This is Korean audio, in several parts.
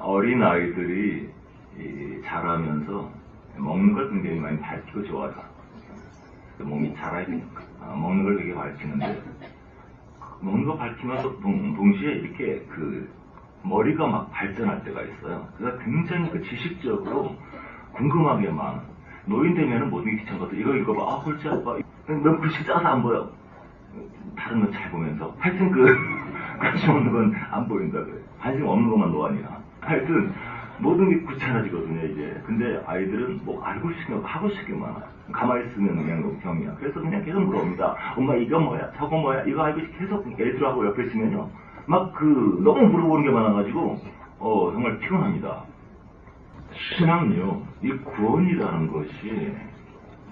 어린 아이들이 자라면서 먹는 걸 굉장히 많이 밝히고 좋아해요. 몸이 자라야 되니까. 먹는 걸 되게 밝히는데, 먹는 거 밝히면서 동시에 이렇게 머리가 막 발전할 때가 있어요. 그래서 굉장히 지식적으로 궁금하게만, 노인 되면은 모든 게 귀찮거든. 이거 읽어봐. 골치 아파. 너무 글씨 짜서 안 보여. 다른 건 잘 보면서. 하여튼 관심 없는 건 안 보인다 그래. 관심 없는 것만 노안이야. 하여튼 모든 게 귀찮아지거든요 이제. 근데 아이들은 뭐 알고 싶은 거 하고 싶은 게 많아요. 가만히 있으면 그냥 병이야. 그래서 그냥 계속 물어봅니다. 엄마 이거 뭐야? 저거 뭐야? 이거 알고 계속 애들하고 옆에 있으면요 막 너무 물어보는 게 많아가지고 정말 피곤합니다. 신앙은요, 이 구원이라는 것이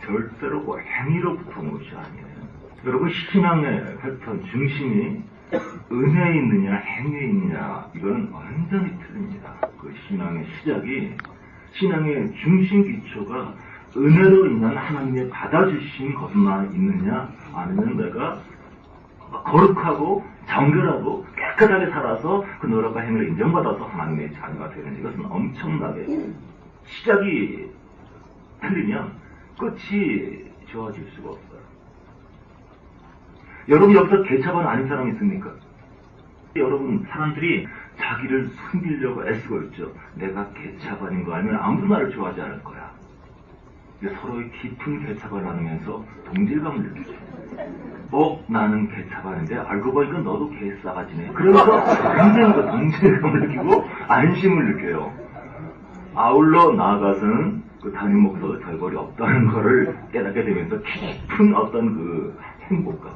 절대로 행위로부터 온 것이 아니에요. 여러분, 신앙의 패턴 중심이 은혜에 있느냐 행위에 있느냐, 이거는 완전히 틀립니다. 그 신앙의 시작이, 신앙의 중심 기초가 은혜로 인한 하나님의 받아주신 것만 있느냐, 아니면 내가 거룩하고 정결하고 깨끗하게 살아서 그 노력과 행위를 인정받아서 하나님의 자녀가 되는, 이것은 엄청나게 시작이 틀리면 끝이 좋아질 수가 없어요. 여러분 여기서 개차반 아닌 사람이 있습니까? 여러분, 사람들이 자기를 숨기려고 애쓰고 있죠. 내가 개차반인 거 알면 아무도 나를 좋아하지 않을 거야. 서로의 깊은 개차반을 나누면서 동질감을 느끼죠. 나는 개차반인데 알고 보니까 너도 개싸가지네. 그러면서 굉장히 동질감을 느끼고 안심을 느껴요. 아울러 나아가서는 담임 목사도 별벌이 없다는 것을 깨닫게 되면서 깊은 어떤 행복감.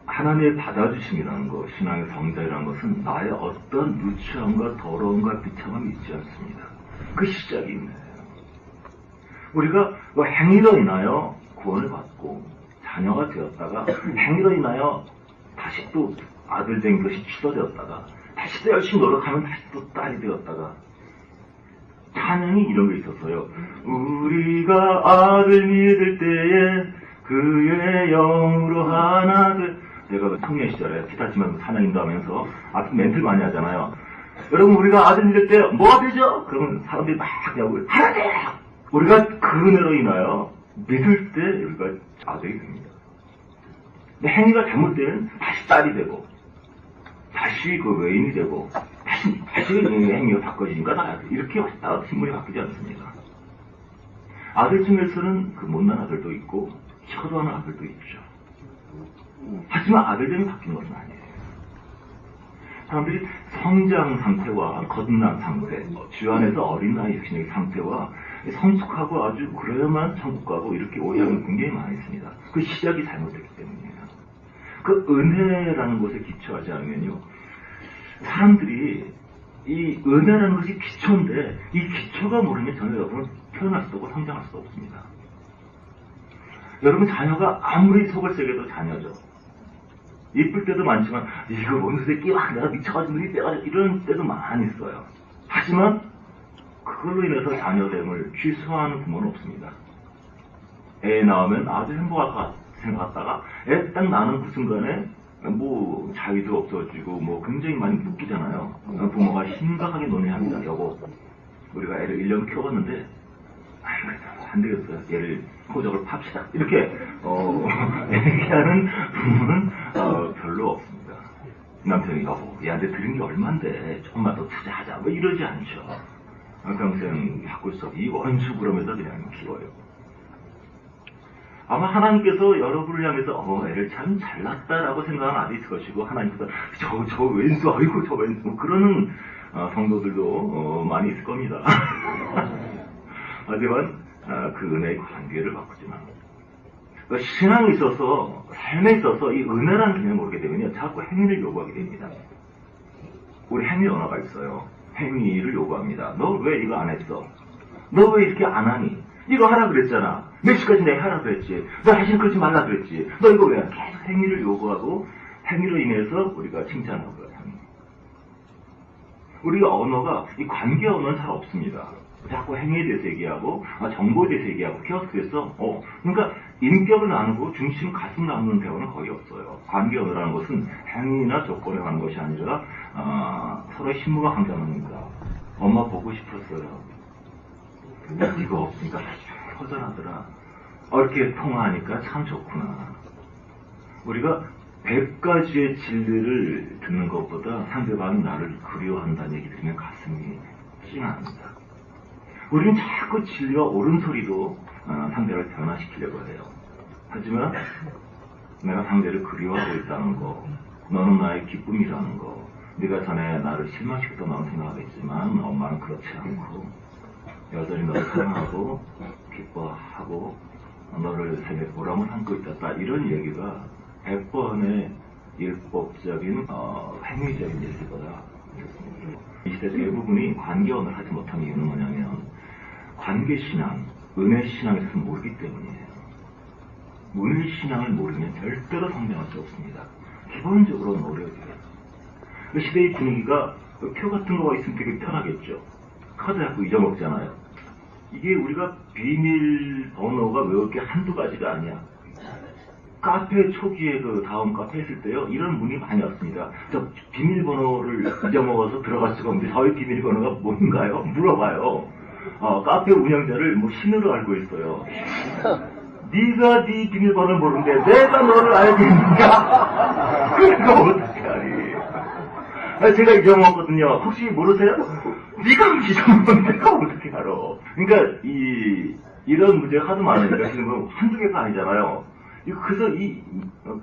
하나님의 받아주심이라는 것, 신앙의 성장이라는 것은 나의 어떤 누추함과 더러움과 비참함이 있지 않습니다. 그 시작이 있네요. 우리가 행위로 인하여 구원을 받고 자녀가 되었다가 행위로 인하여 다시 또 아들 된 것이 취소되었다가 다시 또 열심히 노력하면 다시 또 딸이 되었다가, 찬양이 이런 게 있었어요. 우리가 아들 믿을 때에 그의 영으로 하나 내가 청년 시절에 기타 치면서 찬양인도 하면서 아픈 멘트를 많이 하잖아요. 여러분, 우리가 아들 믿을 때 뭐가 되죠? 그러면 사람들이 막 하고 하나님! 우리가 그 은혜로 인하여 믿을 때 우리가 아들이 됩니다. 근데 행위가 잘못되면 다시 딸이 되고 다시 외인이 되고 다시 행위가 바꿔지니까 나야 돼. 이렇게 왔다 갔다 신분이 바뀌지 않습니다. 아들 중에서는 못난 아들도 있고 효도하는 아들도 있죠. 하지만 아들됨이 바뀐 것은 아니에요. 사람들이 성장 상태와 거듭난 상태, 주 안에서 어린아이 혁신의 상태와 성숙하고 아주 그래야만 천국 가고 이렇게 오해하는 굉장히 많이 있습니다. 그 시작이 잘못됐기 때문이에요. 그 은혜라는 것에 기초하지 않으면요, 사람들이 이 은혜라는 것이 기초인데 이 기초가 모르면 전혀 여러분은 표현할 수도 없고 성장할 수도 없습니다. 여러분, 자녀가 아무리 속을 새겨도 자녀죠. 이쁠 때도 많지만 이거 뭔 새끼 막 내가 미쳐가지고 눈이 떼가지고 이런 때도 많이 있어요. 하지만 그걸로 인해서 자녀됨을 취소하는 부모는 없습니다. 애 낳으면 아주 행복할 것 생각하다가 애 딱 낳는 그 순간에 자유도 없어지고 굉장히 많이 묶이잖아요. 부모가 심각하게 논의합니다. 여보, 우리가 애를 1년 키워봤는데 안 되겠어요. 얘를 호적을 팝시다. 이렇게 얘기하는 부모는 별로 없습니다. 남편이 여보, 얘한테 들은 게 얼만데 조금만 더 투자하자 이러지 않죠. 평생 바꿀 수 없이 이 원수 그러면서 그냥 키워요. 아마 하나님께서 여러분을 향해서 애를 참 잘났다라고 생각하는 아들이 있을 것이고, 하나님께서 저 왼수, 아이고 저 왼수 그러는 성도들도 많이 있을 겁니다. 하지만 그 은혜의 관계를 바꾸지만, 신앙에 있어서, 삶에 있어서 이 은혜라는 개념을 모르게 되면요, 자꾸 행위를 요구하게 됩니다. 우리 행위 언어가 있어요. 행위를 요구합니다. 너 왜 이거 안 했어? 너 왜 이렇게 안 하니? 이거 하라 그랬잖아. 몇 시까지 내가 하라 그랬지. 너 다시는 그러지 말라 그랬지. 너 이거 왜? 계속 행위를 요구하고 행위로 인해서 우리가 칭찬하고 그래요. 우리가 언어가, 이 관계 언어는 잘 없습니다. 자꾸 행위에 대해서 얘기하고 정보에 대해서 얘기하고 키워스크에서 그러니까 인격을 나누고 중심 가슴 나누는 대화는 거의 없어요. 관계 언어라는 것은 행위나 조건에 관한 것이 아니라 서로 신부가 강자하니까 엄마 보고 싶었어요. 이거 없으니까 허전하더라. 이렇게 통화하니까 참 좋구나. 우리가 100가지의 진리를 듣는 것보다 상대방이 나를 그리워한다는 얘기 들으면 가슴이 찡합니다. 우리는 자꾸 진리와 옳은 소리로 상대를 변화시키려고 해요. 하지만 내가 상대를 그리워하고 있다는 거, 너는 나의 기쁨이라는 거, 네가 전에 나를 실망시켰다 너는 생각하겠지만 엄마는 그렇지 않고 여전히 너를 사랑하고 기뻐하고 너를 생에 보람을 삼고 있다. 이런 얘기가 100번의 율법적인 행위적인 얘기보다 이 시대 대부분이 관계원을 하지 못한 이유는 뭐냐면 관계신앙, 은혜신앙에 서 모르기 때문이에요. 은혜신앙을 모르면 절대로 성장할 수 없습니다. 기본적으로 노력이에요. 그 시대의 분위기가 표 같은 거가 있으면 되게 편하겠죠. 카드 자꾸 잊어먹잖아요. 이게 우리가 비밀번호가 외울 게 한두 가지가 아니야. 카페 초기에 그 다음 카페 했을 때요, 이런 문의 많이 왔습니다. 저 비밀번호를 잊어먹어서 들어갈 수가 없는데 저희 비밀번호가 뭔가요? 물어봐요. 카페 운영자를 뭐 신으로 알고 있어요. 네가 네 비밀번호를 모르는데 내가 너를 알겠는가? 그러니까 어떻게 하니? 제가 잊어먹었거든요. 혹시 모르세요? 네가 잊어먹은 내가 어떻게 알아? 그러니까 이런 문제가 하도 많으니까 지금 한두 개가 아니잖아요. 그래서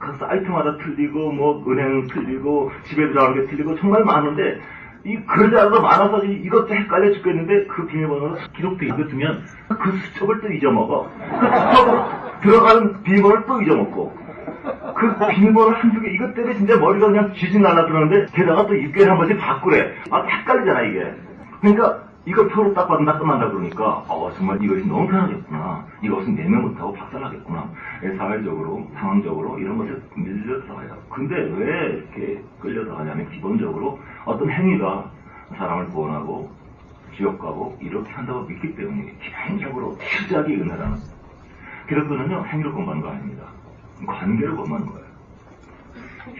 각 사이트마다 틀리고 뭐 은행 틀리고 집에 들어가는 게 틀리고 정말 많은데 이 글자가 많아서 이것도 헷갈려 죽겠는데 그 비밀번호가 기록돼 있으면 그 수첩을 또 잊어먹어. 그 수첩으로 들어가는 비밀번호를 또 잊어먹고 그 비밀번호 한두 개 이것 때문에 진짜 머리가 그냥 쥐진 날라들었는데 게다가 또 6개월에 한 번씩 바꾸래. 헷갈리잖아 이게. 그러니까 이걸 표로 딱 받는다 끝난다 그러니까 정말 이것이 너무 편하겠구나. 이것은 내면 못하고 박살나겠구나. 사회적으로 상황적으로 이런 것에 밀려 들어가요. 근데 왜 이렇게 끌려 들어가냐면 기본적으로 어떤 행위가 사람을 구원하고 지옥 가고 이렇게 한다고 믿기 때문에 기본적으로 시작이 은혜라는 기독교는요 행위를 공부하는 거 아닙니다. 관계를 공부하는 거예요.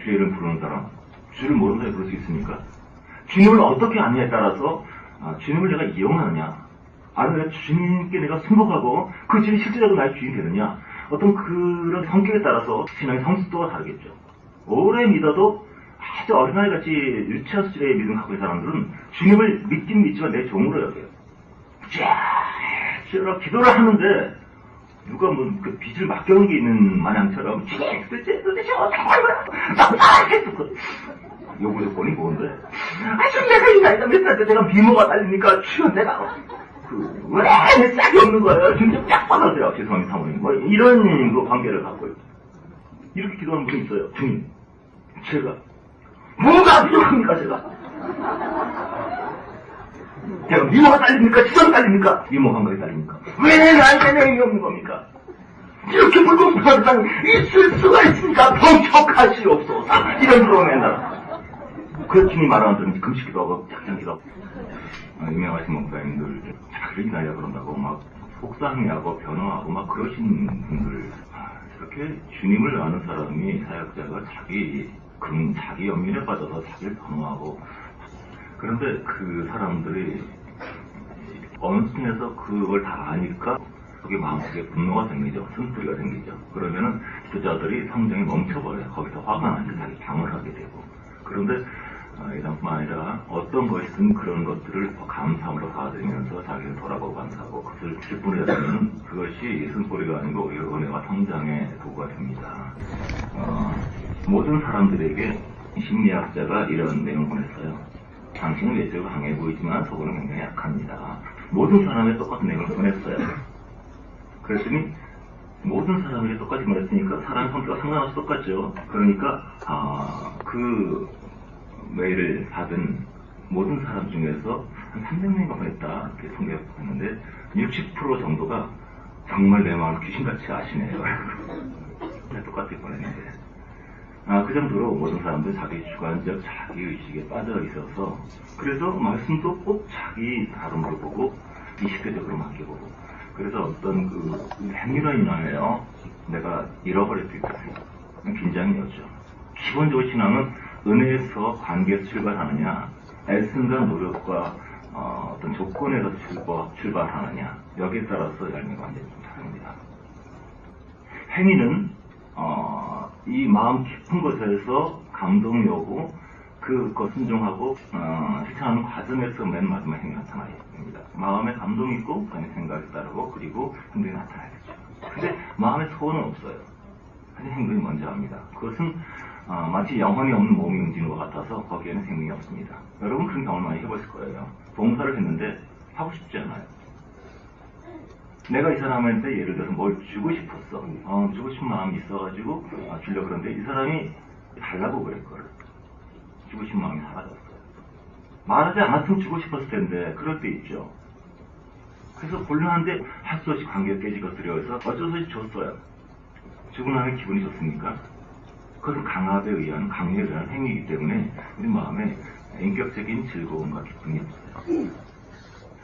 주의 이름 부르는 사람, 주를 모르는 사람이 부를 수 있습니까? 주님을 어떻게 아느냐에 따라서 주님을 내가 이용하느냐, 아니면 주님께 내가 순복하고 그 주님이 실제적으로 나의 주인이 되느냐, 어떤 그런 성격에 따라서 신앙의 성숙도가 다르겠죠. 오래 믿어도 아주 어린아이같이 유치한 수준의 믿음을 갖고 있는 사람들은 주님을 믿긴 믿지만 내 종으로 여겨요. 쫙 기도를 하는데 누가 뭐 그 빚을 맡겨놓은 게 있는 마냥처럼 도대체 어떻게 할 거야? 요구 조건이 뭔데? 지금 내가 이 나이가 몇 살 때 내가 비모가 딸리니까 주여 내가 왜 짝이 없는 거예요? 지금 짝 받아서요. 죄송합니다 사모님. 뭐 이런 그 관계를 갖고 있고 이렇게 기도하는 분이 있어요. 주님 제가 뭐가 부족합니까 제가? 제가 미모가 딸립니까? 지성이 딸립니까? 미모 감각이 딸립니까? 왜 나한테 내용이 없는 겁니까? 이렇게 불공평한 세상이 있을 수가 있으니까 범척하시옵소서. 이런 프로 맨날 그래서 주님 말하는 금식기도 하고 작전기도 하고 유명하신 목사님들 자기를 이나야 그런다고 막 속상해하고 변호하고 막 그러신 분들 이렇게 주님을 아는 사람이 사역자가 자기 연민에 빠져서 자기를 변호하고 그런데 그 사람들이 어느 순에서 그걸 다 아니까 그게 마음속에 분노가 생기죠. 쓴소리가 생기죠. 그러면은 기도자들이 성장이 멈춰버려요. 거기서 화가 나서 자기 방을 하게 되고 그런데 이뿐만 아니라 어떤 것이든 그런 것들을 감사함으로 받아들이면서 자기를 돌아보고 감사하고 그것을 기쁨으로 여기면 그것이 쓴소리가 아니고 오히려 은혜와 성장의 도구가 됩니다. 모든 사람들에게 심리학자가 이런 내용을 보냈어요. 당신은 외적으로 강해 보이지만 속으로 굉장히 약합니다. 모든 사람의 똑같은 내용을 보냈어요. 그랬더니 모든 사람에게 똑같이 말했으니까 사람 성격과 상관없이 똑같죠. 그러니까 그 메일을 받은 모든 사람 중에서 한 300명이 보냈다 이렇게 통계했는데 60% 정도가 정말 내 마음을 귀신같이 아시네요. 똑같이 보냈는데 그 정도로 모든 사람들 자기 주관적 자기의식에 빠져 있어서 그래서 말씀도 꼭 자기 다름으로 보고 이식적으로 맡겨보고 그래서 어떤 그 행위로 인하여 내가 잃어버릴 수 있겠어요. 긴장이 오죠. 기본적으로 신앙은 은혜에서 관계에서 출발하느냐, 애씀과 노력과 어떤 조건에서 출발하느냐, 여기에 따라서 열매가 완전히 다릅니다. 행위는 이 마음 깊은 곳에서 감동이 오고 그것 순종하고 실천하는 과정에서 맨 마지막 행위가 나타납니다. 마음에 감동이 있고 그다음에 생각이 따르고 그리고 행동이 나타나겠죠. 근데 마음에 소원은 없어요. 근데 행동이 먼저 합니다. 그것은 마치 영혼이 없는 몸이 움직이는 것 같아서 거기에는 생명이 없습니다. 여러분 그런 경험을 많이 해보실 거예요. 봉사를 했는데 하고 싶지 않아요. 내가 이 사람한테 예를 들어서 뭘 주고 싶었어. 주고 싶은 마음이 있어가지고 주려고 그러는데 이 사람이 달라고 그랬거든. 주고 싶은 마음이 사라졌어요. 말하지 않았으면 주고 싶었을 텐데 그럴 때 있죠. 그래서 곤란한데 할 수 없이 관계가 깨지고 두려워서 어쩔 수 없이 줬어요. 주고 나면 기분이 좋습니까? 그것은 강압에 의한, 강요에 의한 행위이기 때문에 우리 마음에 인격적인 즐거움과 기쁨이 없어요.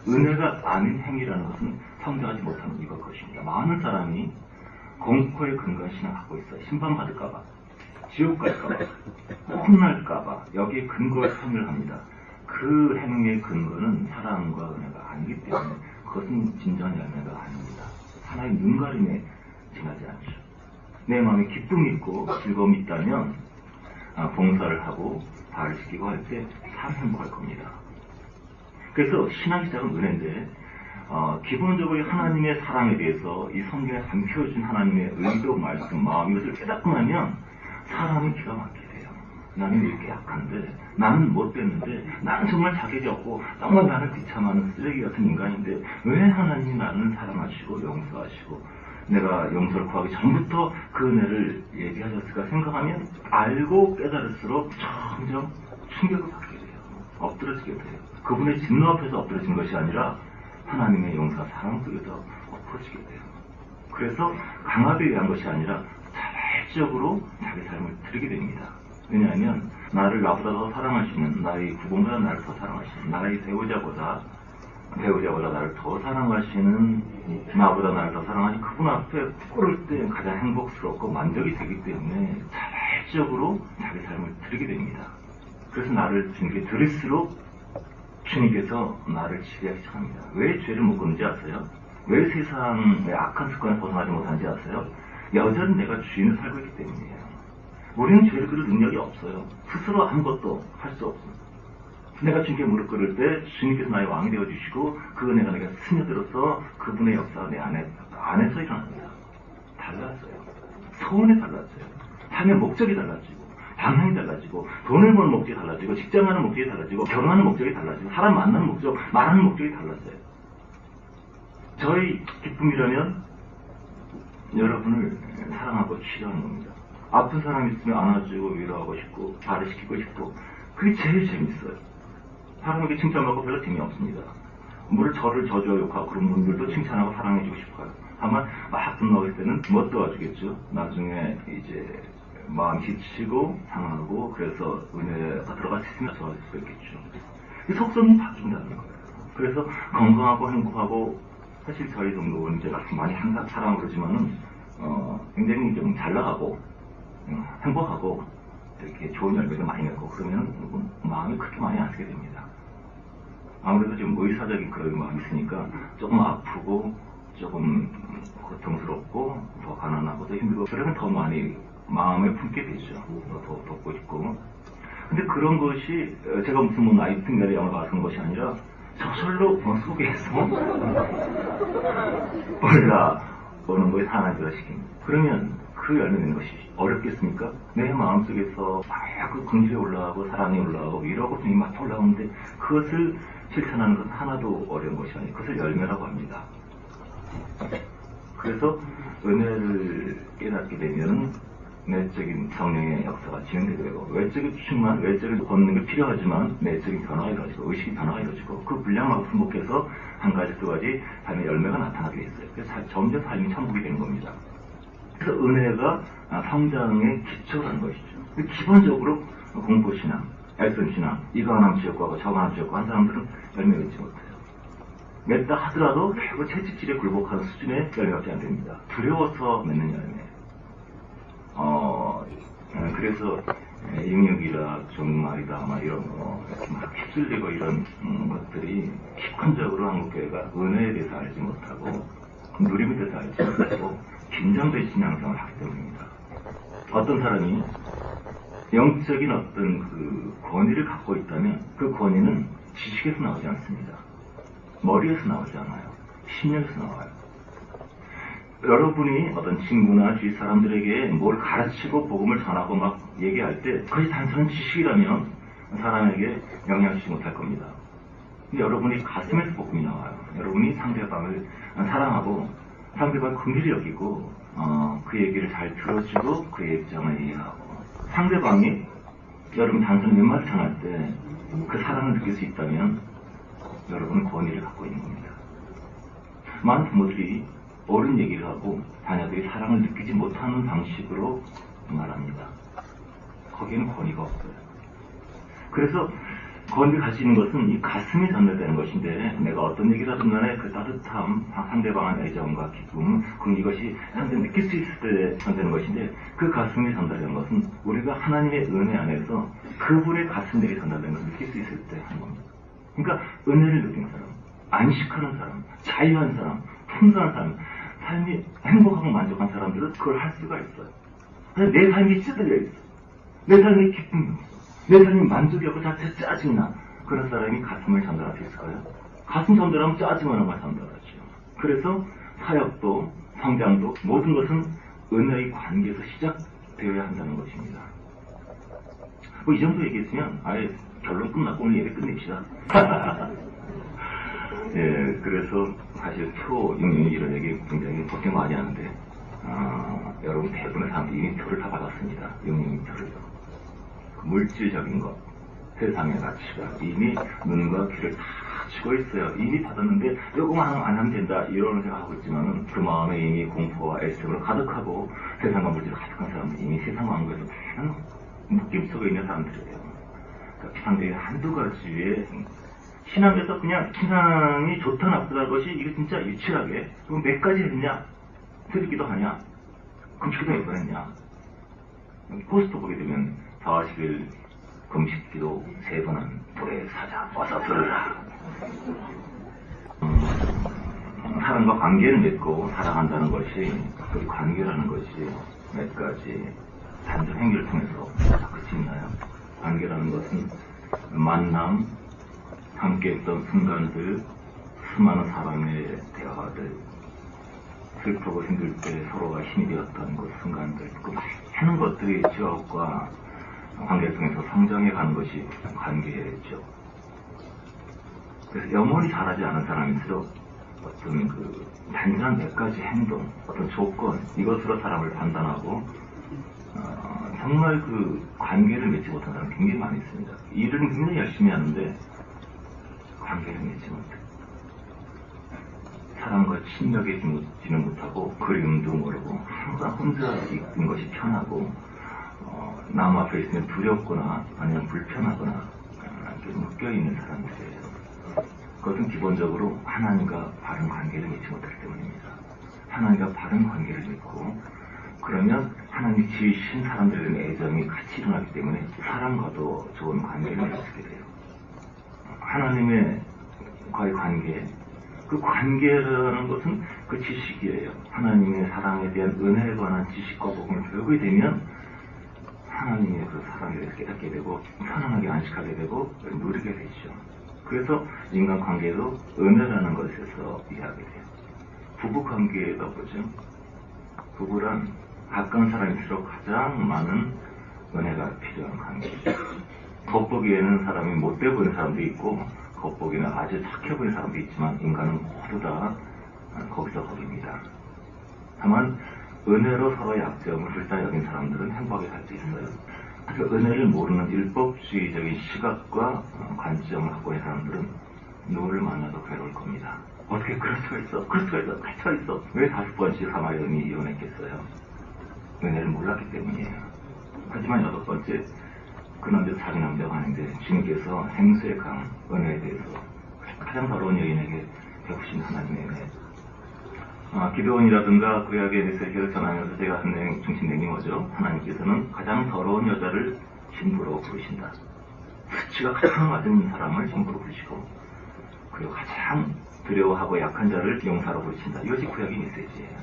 은혜가 아닌 행위라는 것은 성장하지 못하는 이것 것입니다. 많은 사람이 공포에 근거한 신앙을 갖고 있어요. 심판받을까봐, 지옥 갈까봐, 혼날까봐 여기에 근거를 소멸합니다. 그 행위의 근거는 사랑과 은혜가 아니기 때문에 그것은 진정한 열매가 아닙니다. 하나의 눈가림에 지나지 않죠. 내 마음에 기쁨이 있고 즐거움이 있다면 봉사를 하고 발을 시키고 할 때 참 행복할 겁니다. 그래서 신앙 시작은 은혜인데 기본적으로 하나님의 사랑에 대해서 이 성경에 담겨진 하나님의 의도, 말씀, 마음 이것을 깨닫고 나면 사람이 기가 막히게 돼요. 나는 이렇게 약한데, 나는 못됐는데, 나는 정말 자격이 없고 정말 나를 비참하는 쓰레기 같은 인간인데 왜 하나님이 나를 사랑하시고 용서하시고 내가 용서를 구하기 전부터 그 은혜를 얘기하셨을까 생각하면 알고 깨달을수록 점점 충격을 받게 돼요. 엎드러지게 돼요. 그분의 진노 앞에서 엎드러진 것이 아니라 하나님의 용서, 사랑 속에서 엎어지게 돼요. 그래서 강압에 의한 것이 아니라 자발적으로 자기 삶을 드리게 됩니다. 왜냐하면 나를 나보다 더 사랑하시는, 나의 구본보다 나를 더 사랑하시는, 나의 배우자보다 나를 더 사랑하시는, 나보다 나를 더 사랑하시는 그분 앞에 꿇을 때 가장 행복스럽고 만족이 되기 때문에 자발적으로 자기 삶을 드리게 됩니다. 그래서 나를 주님께 드릴수록 주님께서 나를 지배하기 시작합니다. 왜 죄를 못 끊는지 아세요? 왜 세상의 악한 습관을 벗어나지 못하는지 아세요? 여전히 내가 주인을 살고 있기 때문이에요. 우리는 죄를 그릴 능력이 없어요. 스스로 아무것도 할 수 없습니다. 내가 주님께 무릎 꿇을 때 주님께서 나의 왕이 되어주시고 그 은혜가 내가 스며들어서 그분의 역사가 내 안에서 일어납니다. 달라져요. 소원이 달라져요. 삶의 목적이 달라지고 방향이 달라지고 돈을 버는 목적이 달라지고 직장하는 목적이 달라지고 결혼하는 목적이 달라지고 사람 만나는 목적, 말하는 목적이 달라져요. 저의 기쁨이라면 여러분을 사랑하고 치료하는 겁니다. 아픈 사람이 있으면 안아주고 위로하고 싶고 발을 시키고 싶고 그게 제일 재밌어요. 사람에게 칭찬받고 별로 재미없습니다. 물을 저를 저주하고 욕하고 그런 분들도 칭찬하고 사랑해주고 싶어요. 다만 막 분노할 때는 못 도와주겠죠. 나중에 이제 마음 지치고 상하고 그래서 은혜가 들어갈 수 있으면 좋아질 수 있겠죠. 이 속성이 바뀐다는 거예요. 그래서 건강하고 행복하고 사실 저희 정도는 제가 많이 항상 사랑을 그러지만은 굉장히 좀 잘 나가고 행복하고 이렇게 좋은 열매를 많이 맺고 그러면 마음이 그렇게 많이 안 쓰게 됩니다. 아무래도 좀 의사적인 그런 마음이 있으니까 조금 아프고 조금 고통스럽고 더 가난하고 더 힘들고 그러면 더 많이 마음에 품게 되죠. 더 돕고 싶고. 근데 그런 것이 제가 무슨 뭐 나이팅게일의 영을 봐서 그런 것이 아니라 저절로 속에서 올라오는 것이 하나님께서 시킵니다. 그러면 그 열매 내는 것이 어렵겠습니까? 내 마음속에서 막 긍지에 올라가고 사랑이 올라가고 위로하고 분이 막 올라오는데 그것을 실천하는 것은 하나도 어려운 것이 아니에요. 그것을 열매라고 합니다. 그래서 은혜를 깨닫게 되면 내적인 성령의 역사가 진행되게 되고 외적인 충만, 외적인 걷는 게 필요하지만 내적인 변화가 이루어지고 의식의 변화가 이루어지고 그 분량만큼 승복해서 한 가지 두 가지 삶의 열매가 나타나게 있어요. 그래서 점점 삶이 천국이 되는 겁니다. 그래서 은혜가 성장의 기초라는 것이죠. 기본적으로 공포신앙, 애씀신앙, 이거 하나 지었고 저거 하나 지었고 한 사람들은 열매 맺지 못해요. 맺다 하더라도 결국 채찍질에 굴복하는 수준의 열매가 안 됩니다. 두려워서 맺는 열매. 그래서 영역이라 정말이다 막 이런 거 막 휩쓸리고 이런 것들이 기본적으로 한국교회가 은혜에 대해서 알지 못하고 누림에 대해서 알지 못하고 긴장된 신앙생활을 하기 때문입니다. 어떤 사람이 영적인 어떤 그 권위를 갖고 있다면 그 권위는 지식에서 나오지 않습니다. 머리에서 나오지 않아요. 신념에서 나와요. 여러분이 어떤 친구나 주위 사람들에게 뭘 가르치고 복음을 전하고 막 얘기할 때 그것이 단순한 지식이라면 사람에게 영향을 주지 못할 겁니다. 근데 여러분이 가슴에서 복음이 나와요. 여러분이 상대방을 사랑하고 상대방을 긍휼히 여기고 그 얘기를 잘 들어주고 그의 입장을 이해하고 상대방이 여러분 단순히 몇 마디 전할 때 그 사랑을 느낄 수 있다면 여러분은 권위를 갖고 있는 겁니다. 많은 부모들이 옳은 얘기를 하고 자녀들이 사랑을 느끼지 못하는 방식으로 말합니다. 거기에는 권위가 없어요. 그래서 권위를 가지는 것은 이 가슴에 전달되는 것인데 내가 어떤 얘기를 하든 간에 그 따뜻함, 상대방의 애정과 기쁨, 그럼 이것이 상대가 느낄 수 있을 때 전달되는 것인데 그 가슴에 전달되는 것은 우리가 하나님의 은혜 안에서 그분의 가슴에게 전달되는 것을 느낄 수 있을 때 하는 겁니다. 그러니까 은혜를 느끼는 사람, 안식하는 사람, 자유한 사람, 풍성한 사람, 삶이 행복하고 만족한 사람들은 그걸 할 수가 있어요. 내 삶이 찌들려 있어. 내 삶이 기쁨이 없어. 내 삶이 만족이 없고 자체 짜증이 나. 그런 사람이 가슴을 전달할 수 있을까요? 가슴 전달하면 짜증하는 걸 전달하죠. 그래서 사역도 성장도 모든 것은 은혜의 관계에서 시작되어야 한다는 것입니다. 뭐 이 정도 얘기했으면 아예 결론 끝났고 오늘 얘기 끝냅시다. 예, 그래서 사실 표, 육류 이런 얘기 굉장히 걱정 많이 하는데 여러분 대부분의 사람들이 이미 표를 다 받았습니다. 육류 표를요. 물질적인 것, 세상의 가치가 이미 눈과 귀를 다 치고 있어요. 이미 받았는데 요거만 안 하면 된다 이런 생각하고 있지만은 그 마음에 이미 공포와 애씀으로 가득하고 세상과 물질로 가득한 사람들이 이미 세상 왕국에서 그냥 묶임 속에 있는 사람들이에요. 그러니까 비상대의 한두 가지에 신앙에서 그냥 신앙이 좋다 나쁘다 것이 이게 진짜 유치하게 그럼 몇 가지 했냐? 세리기도 하냐? 그럼 기도 몇 번 했냐? 포스터 보게 되면 40일 금식기도 3번은 불에 사자 와서 들으라. 사람과 관계를 맺고 사랑한다는 것이 그 관계라는 것이 몇 가지 단전 행위를 통해서 끝이 있나요? 관계라는 것은 만남, 함께했던 순간들, 수많은 사람의 대화들, 슬프고 힘들 때 서로가 힘이 되었던 그 순간들, 그 많은 것들이 지역과 관계를 통해서 성장해 가는 것이 관계죠. 그래서 영원히 잘하지 않은 사람일수록 어떤 그 단순한 몇 가지 행동, 어떤 조건, 이것으로 사람을 판단하고 정말 그 관계를 맺지 못한 사람이 굉장히 많이 있습니다. 일은 굉장히 열심히 하는데 관계를 맺지 못해. 사람과 친밀해지지는 못하고 그림도 모르고 항상 혼자 있는 것이 편하고 남 앞에 있으면 두렵거나 아니면 불편하거나 이렇게 묶여있는 사람들이에요. 그것은 기본적으로 하나님과 바른 관계를 맺지 못하기 때문입니다. 하나님과 바른 관계를 맺고 그러면 하나님이 지으신 사람들에 대한 애정이 같이 일어나기 때문에 사람과도 좋은 관계를 맺게 돼요. 하나님의 과의 관계, 그 관계라는 것은 그 지식이에요. 하나님의 사랑에 대한 은혜에 관한 지식과 복음을 배우게 되면 하나님의 그 사랑에 대해서 깨닫게 되고 편안하게 안식하게 되고 누리게 되죠. 그래서 인간관계도 은혜라는 것에서 이해하게 돼요. 부부관계에다 보죠. 부부란 가까운 사람일수록 가장 많은 은혜가 필요한 관계죠. 겉보기에는 사람이 못돼 보이는 사람도 있고 겉보기에는 아주 착해 보이는 사람도 있지만 인간은 모두 다 거기서 거기입니다. 다만 은혜로 서로의 약점을 훌다 여긴 사람들은 행복하게 살 수 있어요. 그 은혜를 모르는 율법주의적인 시각과 관점을 갖고 있는 사람들은 누구를 만나도 괴로울 겁니다. 어떻게 그럴 수가 있어? 그럴 수가 있어? 갇혀 있어? 왜 40번씩 사마리 여인이 이혼했겠어요? 은혜를 몰랐기 때문이에요. 하지만 8번째 그 남자 자기 남자가 아닌데 주님께서 생수의 강 은혜에 대해서 가장 더러운 여인에게 베푸신 하나님의 은혜. 기도원이라든가 구약에 대해서 계속 전하면서 제가 한 중심 내린 거죠. 하나님께서는 가장 더러운 여자를 신부로 부르신다. 수치가 가장 낮은 사람을 신부로 부르시고, 그리고 가장 두려워하고 약한 자를 용사로 부르신다. 이것이 구약의 메시지예요.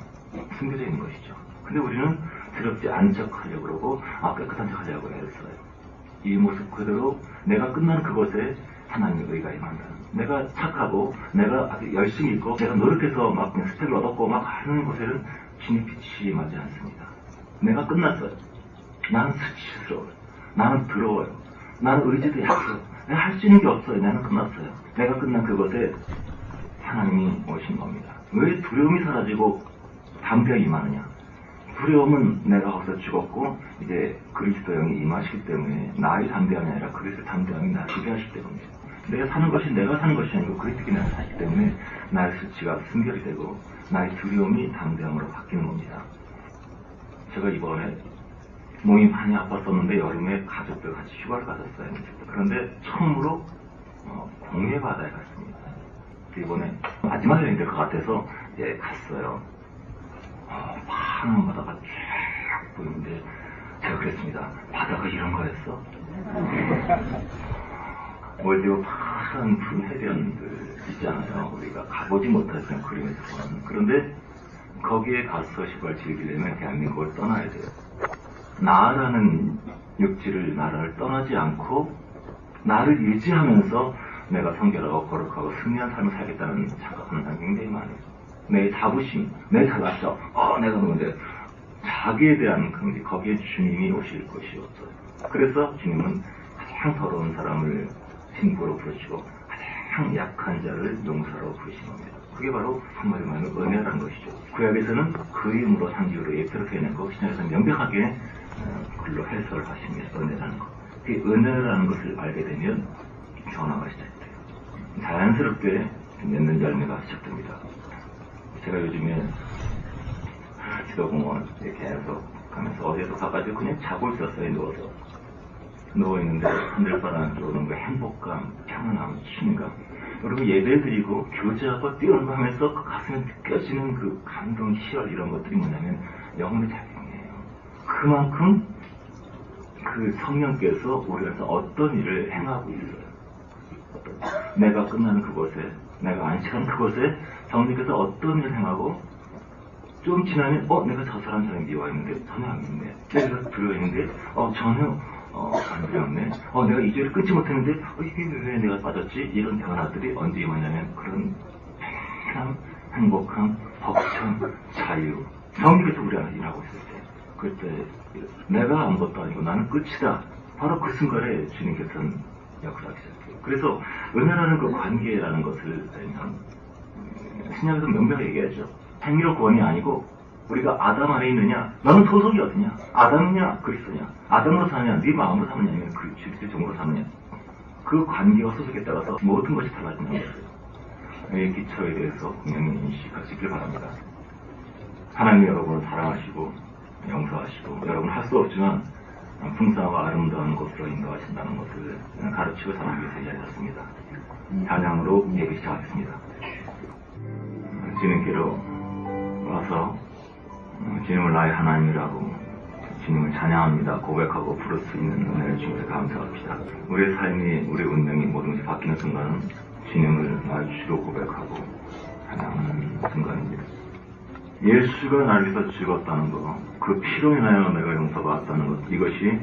숨겨져 있는 것이죠. 근데 우리는 더럽지 않은 척 하려고 그러고, 깨끗한 척 하려고 했어요. 이 모습 그대로 내가 끝나는 그곳에 하나님의 의가 임한다는, 내가 착하고 내가 아주 열심히 있고 내가 노력해서 막 스펙을 얻었고 막 하는 곳에는 주님 빛이 임하지 않습니다. 내가 끝났어요. 나는 수치스러워요. 나는 더러워요. 나는 의지도 약해요. 내가 할 수 있는 게 없어요. 나는 끝났어요. 내가 끝난 그곳에 하나님이 오신 겁니다. 왜 두려움이 사라지고 담대가 임하느냐? 두려움은 내가 거기서 죽었고 이제 그리스도 영이 임하시기 때문에 나의 담대함이 아니라 그리스도의 담대함이 나를 지배하시기 때문입니다. 내가 사는 것이 내가 사는 것이 아니고 그리스도께 내가 사기 때문에 나의 수치가 순결이 되고 나의 두려움이 담대함으로 바뀌는 겁니다. 제가 이번에 몸이 많이 아팠었는데 여름에 가족들 같이 휴가를 갔었어요. 그런데 처음으로 공예 바다에 갔습니다. 이번에 마지막 여행 될 것 같아서 이제 갔어요. 파란 바다가 쫙 보이는데 제가 그랬습니다. 바다가 이런 거였어? 멀리고 파란 푸른 해변들 있잖아요. 우리가 가보지 못했던 그림에서는. 그런데 거기에 가서 휴가를 즐기려면 대한민국을 떠나야 돼요. 나라는 육지를 나라를 떠나지 않고 나를 유지하면서 내가 성결하고 거룩하고 승리한 삶을 살겠다는 착각하는 사람이 굉장히 많아요. 내 자부심, 내 잘났어. 내가 누군데 자기에 대한 긍지, 거기에 주님이 오실 것이 없어요. 그래서 주님은 가장 더러운 사람을 신부로 부르시고 가장 약한 자를 용사로 부르신 겁니다. 그게 바로 한마디로 말하면 은혜라는 것이죠. 구약에서는 그 이름으로 상징으로 예표로 표현했고 신약에서는 명백하게 글로 해석을 하십니다. 은혜라는 것. 그 은혜라는 것을 알게 되면 변화가 시작돼요. 자연스럽게 맺는 열매가 시작됩니다. 제가 요즘에 지도공원 계속 가면서 어디에서 가가지고 그냥 자고 있었어요. 누워있는데 하늘바람 들어오는 그 행복감, 평안함, 쉼감. 그리고 예배 드리고 교제하고 뛰어놀고 하면서 그 가슴에 느껴지는 그 감동, 희열 이런 것들이 뭐냐면 영혼의 작용이에요. 그만큼 그 성령께서 우리에서 어떤 일을 행하고 있어요. 내가 끝나는 그곳에, 내가 안식하는 그곳에 성령께서 어떤 일을 행하고 좀 지나면 내가 저 사람 전에 미워했는데 전혀 안 믿네. 내가 두려워했는데 전혀 안 두려웠네. 내가 이 죄를 끊지 못했는데 이게 왜 내가 빠졌지? 이런 변화들이 언제 임하냐면 그런 편안함, 행복함, 벅참, 자유, 성령께서 우리 안에 일하고 있을 때, 그때 내가 아무것도 아니고 나는 끝이다. 바로 그 순간에 주님께서는 역사하기 시작해요. 그래서 은혜라는 그 관계라는 것을 신약에서 명백하게 얘기하죠. 행위로 구원이 아니고 우리가 아담 안에 있느냐, 너는 소속이 어디냐, 아담이냐 그리스도냐, 아담으로 사느냐, 네 마음으로 사느냐, 아니면 그 그리스도의 종으로 사느냐, 그 관계와 소속에 따라서 모든 것이 달라진다는 거예요. 이 기초에 대해서 분명히 인식하시길 바랍니다. 하나님 여러분을 사랑하시고 용서하시고 여러분 할 수 없지만 풍성하고 아름다운 곳으로 인도하신다는 것을 가르치고 사랑하기 위해서 이야기했습니다. 찬양으로 예배 시작하겠습니다. 주님께로 와서 주님을 나의 하나님이라고 주님을 찬양합니다. 고백하고 부를 수 있는 은혜를 주님께 감사합시다. 우리의 삶이, 우리의 운명이 모든 것이 바뀌는 순간은 주님을 나의 주로 고백하고 찬양하는 순간입니다. 예수가 나를 위해서 죽었다는 것, 그 피로 인하여 내가 용서받았다는 것, 이것이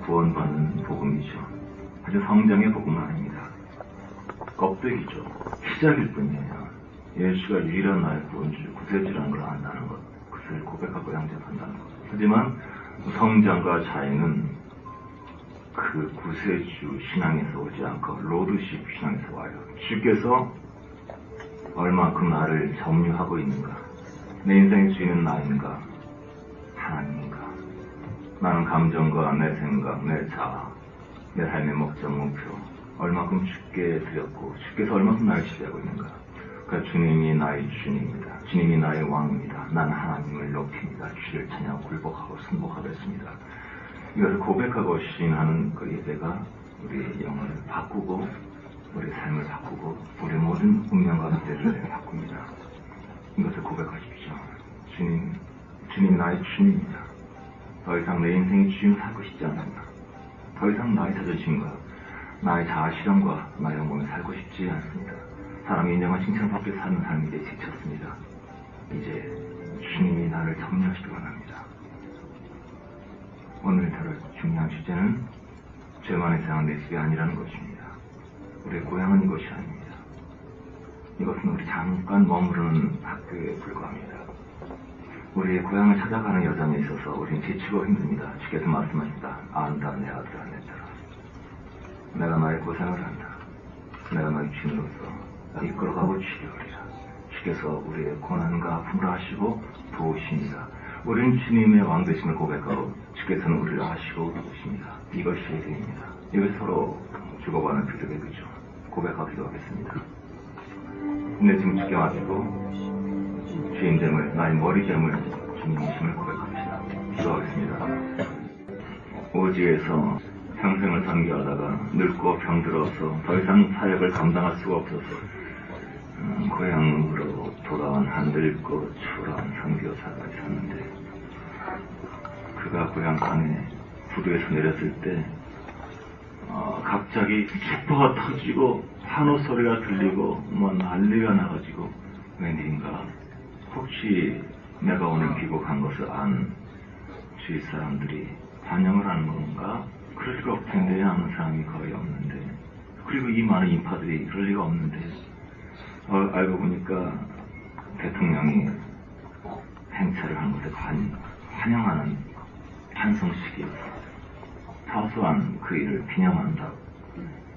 구원받는 복음이죠. 아주 성장의 복음은 아닙니다. 껍데기죠. 시작일 뿐이에요. 예수가 유일한 나의 구원주, 구세주라는 걸 안다는 것, 그것을 고백하고 양잡한다는 것. 하지만 성장과 자유는 그 구세주 신앙에서 오지 않고 로드십 신앙에서 와요. 주께서 얼마큼 나를 점유하고 있는가, 내 인생의 주인은 나인가, 하나님인가, 나는 감정과 내 생각, 내 자아, 내 삶의 목적, 목표, 얼마큼 주께 드렸고 주께서 얼마큼 나를 지배하고 있는가. 그러니까 주님이 나의 주님입니다. 주님이 나의 왕입니다. 나는 하나님을 높입니다. 주를 찬양하고 굴복하고 순복하겠습니다. 이것을 고백하고 시인하는 그 예배가 우리의 영혼을 바꾸고 우리의 삶을 바꾸고 우리 모든 운명과 미래를 바꿉니다. 이것을 고백하십시오. 주님이 나의 주님입니다. 더 이상 내 인생의 주인을 살고 싶지 않습니다. 더 이상 나의 자존심과 나의 자아실현과 나의 영광에 살고 싶지 않습니다. 사람의 인정과 칭찬받게 사는 삶이 이제 지쳤습니다. 이제 주님이 나를 정리하시기 원합니다. 오늘 다룰 중요한 주제는 죄만의 세상은 내 집이 아니라는 것입니다. 우리의 고향은 이것이 아닙니다. 이것은 우리 잠깐 머무르는 학교에 불과합니다. 우리의 고향을 찾아가는 여정에 있어서 우리는 지치고 힘듭니다. 주께서 말씀하십니다. 안다 내 아들아 내 딸아, 내가 나의 고생을 한다. 내가 너의 주인으로서 이끌어가고 치료하리라. 주께서 우리의 고난과 아픔을 아시고 도우십니다. 우리는 주님의 왕되심을 고백하고 주께서는 우리를 아시고 도우십니다. 이것이 예배입니다. 이걸 서로 주고받는 기도의 그죠. 고백하고 기도하겠습니다. 내 지금 주께 맡기고 주인됨을, 나의 머리됨을 주님이심을 고백합시다. 기도하겠습니다. 오지에서 평생을 선교하다가 늙고 병들어서 더 이상 사역을 감당할 수가 없어서 고향으로 돌아온 한 늙고 초라한 선교사가 있었는데, 그가 고향간에 부두에서 내렸을 때 갑자기 슈퍼가 터지고 환호 소리가 들리고 뭐 난리가 나가지고 웬일인가, 혹시 내가 오늘 귀국한 것을 안 주위 사람들이 반영을 하는 건가? 그럴 리가 없을 텐데 아는 사람이 거의 없는데, 그리고 이 많은 인파들이 그럴 리가 없는데, 알고 보니까 대통령이 행차를 한 것에 환영하는 찬성식이었습니다. 사소한 그 일을 비난한다고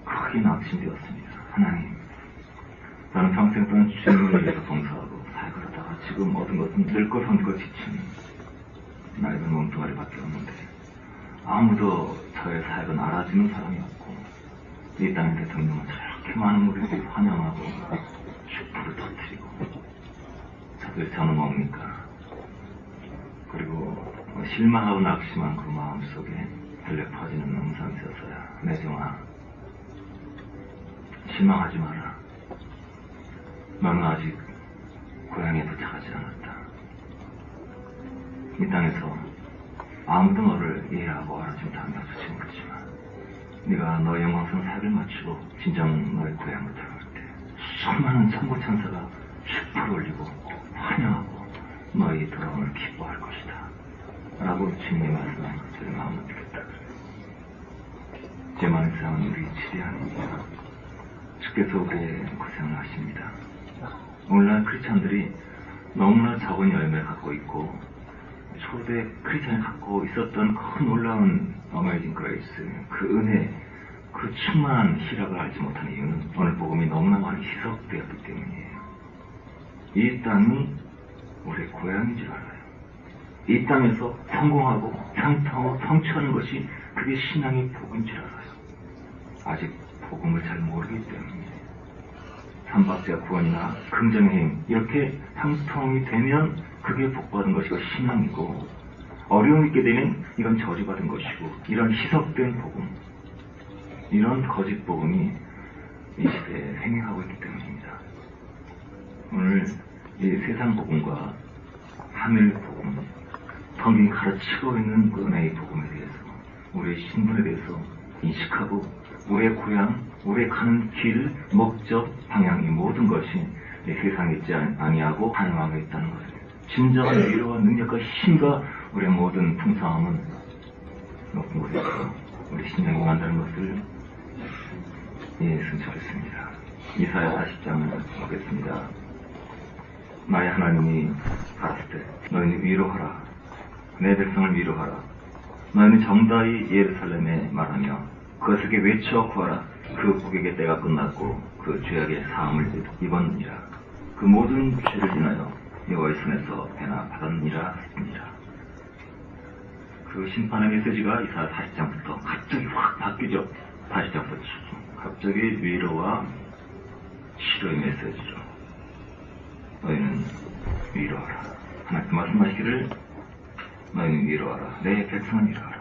크게 낙심되었습니다. 하나님, 나는 평생 동안 주님을 위해서 봉사하고 사역을 하다가 지금 모든 것은 늙고 손고 지친 낡은 몸뚱아리밖에 없는데 아무도 저의 사역은 알아주는 사람이 없고, 이 땅의 대통령은 저렇게 많은 무리들이 환영하고 슈퍼를 터뜨리고 저는 뭡니까? 그리고 실망하고 낙심한 그 마음속에 들려 퍼지는 음성이 있었어요. 내정아, 실망하지 마라. 너는 아직 고향에 도착하지 않았다. 이 땅에서 아무도 너를 이해하고 알아주지 못할지 모르지만, 네가 너의 영광스러운 사역을 마치고 진정 너의 고향으로 들어갈 때 수많은 천부천사가 슈퍼를 올리고 환영하고 너의 돌아옴을 기뻐할 것이다 라고 주님이 말씀한 것을 마음을 듣겠다 그래요. 죄만의 세상은 우리 집이 아닙니다. 주께서 우리의 고생을 하십니다. 오늘날 크리스찬들이 너무나 적은 열매를 갖고 있고, 초대 크리스찬이 갖고 있었던 큰 놀라운 어메이징 그레이스, 그 은혜, 그 충만한 희락을 알지 못하는 이유는 오늘 복음이 너무나 많이 희석되었기 때문이에요. 이 땅이 우리의 고향인 줄 알아요. 이 땅에서 성공하고 평통하고 성취하는 것이 그게 신앙의 복인 줄 알아요. 아직 복음을 잘 모르기 때문에 삼박자 구원이나 긍정의 힘, 이렇게 형통이 되면 그게 복받은 것이고 신앙이고, 어려움이 있게 되면 이건 저주받은 것이고, 이런 희석된 복음, 이런 거짓 복음이 이 시대에 횡행하고 있기 때문입니다. 오늘 이 세상 복음과 하늘 복음, 성경이 가르치고 있는 그 은혜의 복음에 대해서, 우리의 신분에 대해서 인식하고, 우리의 고향, 우리의 가는 길, 목적, 방향, 이 모든 것이 이 세상에 있지 아니하고 하나님께 있다는 것을, 진정한 위로와 능력과 힘과 우리의 모든 풍성함은 높은 곳에서 우리 신령이 만다는 것을 이해했으면 좋겠습니다. 이사야 40장을 보겠습니다. 나의 하나님이 가라사대 너희는 위로하라. 내 백성을 위로하라. 너희는 정다이 예루살렘에 말하며 그것에게 외쳐 구하라. 그 고객의 때가 끝났고 그 죄악의 사함을 입었느니라. 그 모든 죄를 인하여 여호와의 손에서 배나 받았느니라 했습니다. 그 심판의 메시지가 이사야 40장부터 갑자기 확 바뀌죠. 40장부터 갑자기 위로와 치료의 메시지로 너희는 위로하라. 하나님 말씀하시기를 너희는 위로하라. 내 백성은 위로하라.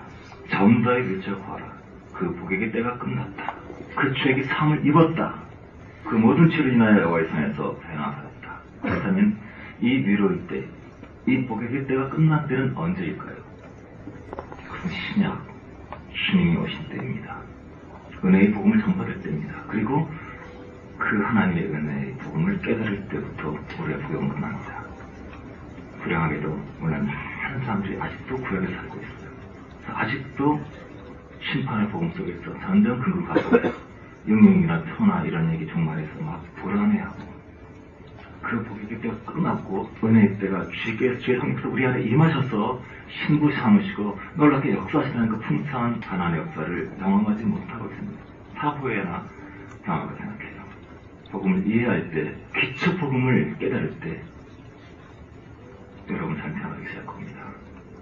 점다이 외쳐 구하라. 그 복액의 때가 끝났다. 그 죄악의 사함을 입었다. 그 모든 죄를 인하여 여호와의 손에서 배나받았다. 그렇다면 이 위로의 때, 이 복액의 때가 끝난 때는 언제일까요? 그것은 신약, 주님이 오신 때입니다. 은혜의 복음을 전파될 때입니다. 그리고 그 하나님의 은혜의 복음을 깨달을 때부터 우리가 구역은 끝납니다. 불행하게도 물론 많은 사람들이 아직도 구역에 살고 있어요. 아직도 심판의 복음 속에서 전전 근거 갖고 영영이나 표나 이런 얘기 종말에서 막 불안해하고 그 복의 때가 끝났고 은혜의 때가 주께서 주의 성령께서 우리 안에 임하셔서 신부 삼으시고 놀랍게 역사하시는 그 풍성한 가난의 역사를 경험하지 못하고 있습니다. 사후에나 경험하고 생각해요. 복음을 이해할 때, 기초 복음을 깨달을 때 여러분 잘 생각하기 시작할 겁니다.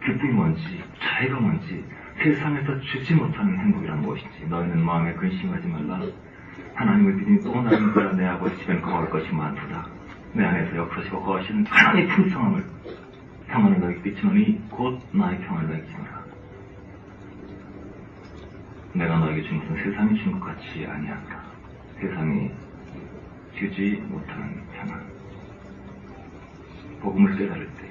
기쁨이 뭔지, 자유가 뭔지, 세상에서 주지 못하는 행복이란 무엇인지 너희는 마음에 근심하지 말라. 하나님을 믿으니 또 나는 그라 내 아버지 집에는 거할 것이 많도다. 내 안에서 역사시고 거하시는 하나님의 풍성함을 평안을 너희에게 끼치노니 곧 나의 평안을 너희에게 주노라. 내가 너에게 준 것은 세상이 준 것 같이 아니한다. 세상이 주지 못하는 평안. 복음을 깨달을 때,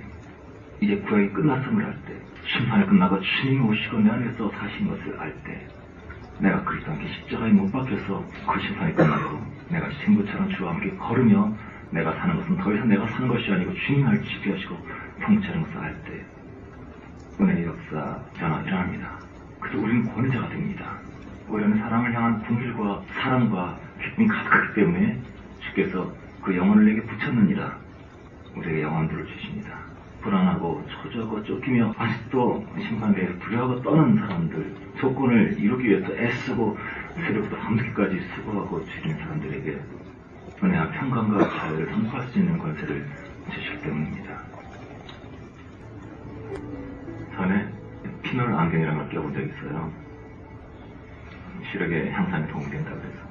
이제 구약이 끝났음을 알 때, 심판이 끝나고 주님이 오시고 내 안에서 사신 것을 알 때, 내가 그리스도 함께 십자가에 못 박혀서 그 심판이 끝나고 내가 친구처럼 주와 함께 걸으며 내가 사는 것은 더 이상 내가 사는 것이 아니고 주님이 나를 지켜하시고 통치하는 것을 알 때 은혜의 역사 변화 일어납니다. 그래서 우리는 권위자가 됩니다. 우리는 사람을 향한 긍휼과 사랑과 기쁨이 가득하기 때문에 주께서 그 영혼을 내게 붙였느니라. 우리에게 영혼들을 주십니다. 불안하고 초조하고 쫓기며 아직도 심판대에서 두려워하고 떠는 사람들, 조건을 이루기 위해서 애쓰고 새벽부터 밤늦게까지 수고하고 주는 사람들에게 은혜와 평강과 자유를 선포할 수 있는 권세를 주시기 때문입니다. 전에 피놀 안경이라는 걸 껴본 적이 있어요. 시력의 향상에 도움이 된다고 해서.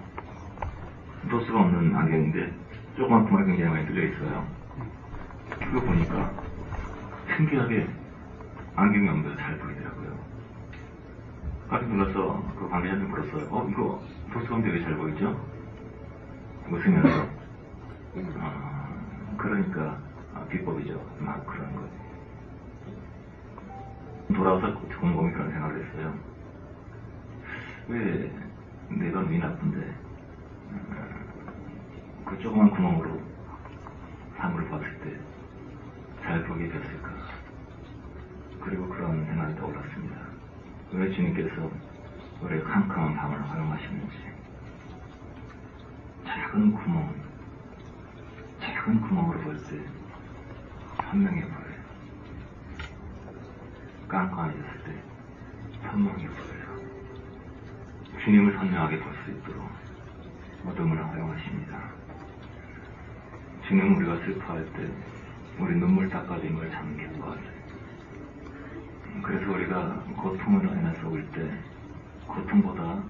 도수가 없는 안경인데 조그만 구멍이 굉장히 많이 뚫려 있어요. 그거 보니까 신기하게 안경이 없는데도 잘 보이더라고요. 깜짝 놀라서 그 관계자한테 물었어요. 이거 도수가 없는데 왜 잘 보이죠? 웃으면서 그러니까 비법이죠. 막 그런 거지. 돌아와서 곰곰이 그런 생각을 했어요. 왜 내가 눈이 나쁜데 그 조그만 구멍으로 사물을 봤을 때 잘 보게 됐을까? 그리고 그런 생각이 떠올랐습니다. 왜 주님께서 우리의 캄캄한 밤을 허용하시는지. 작은 구멍으로 볼 때 선명해 보여요. 깜깜해졌을 때 선명해 보여요. 주님을 선명하게 볼 수 있도록 어둠을 허용하십니다. 주님은 우리가 슬퍼할 때 우리 눈물 닦아진 걸 참 기뻐하세요. 그래서 우리가 고통으로 인해 속을 때 고통보다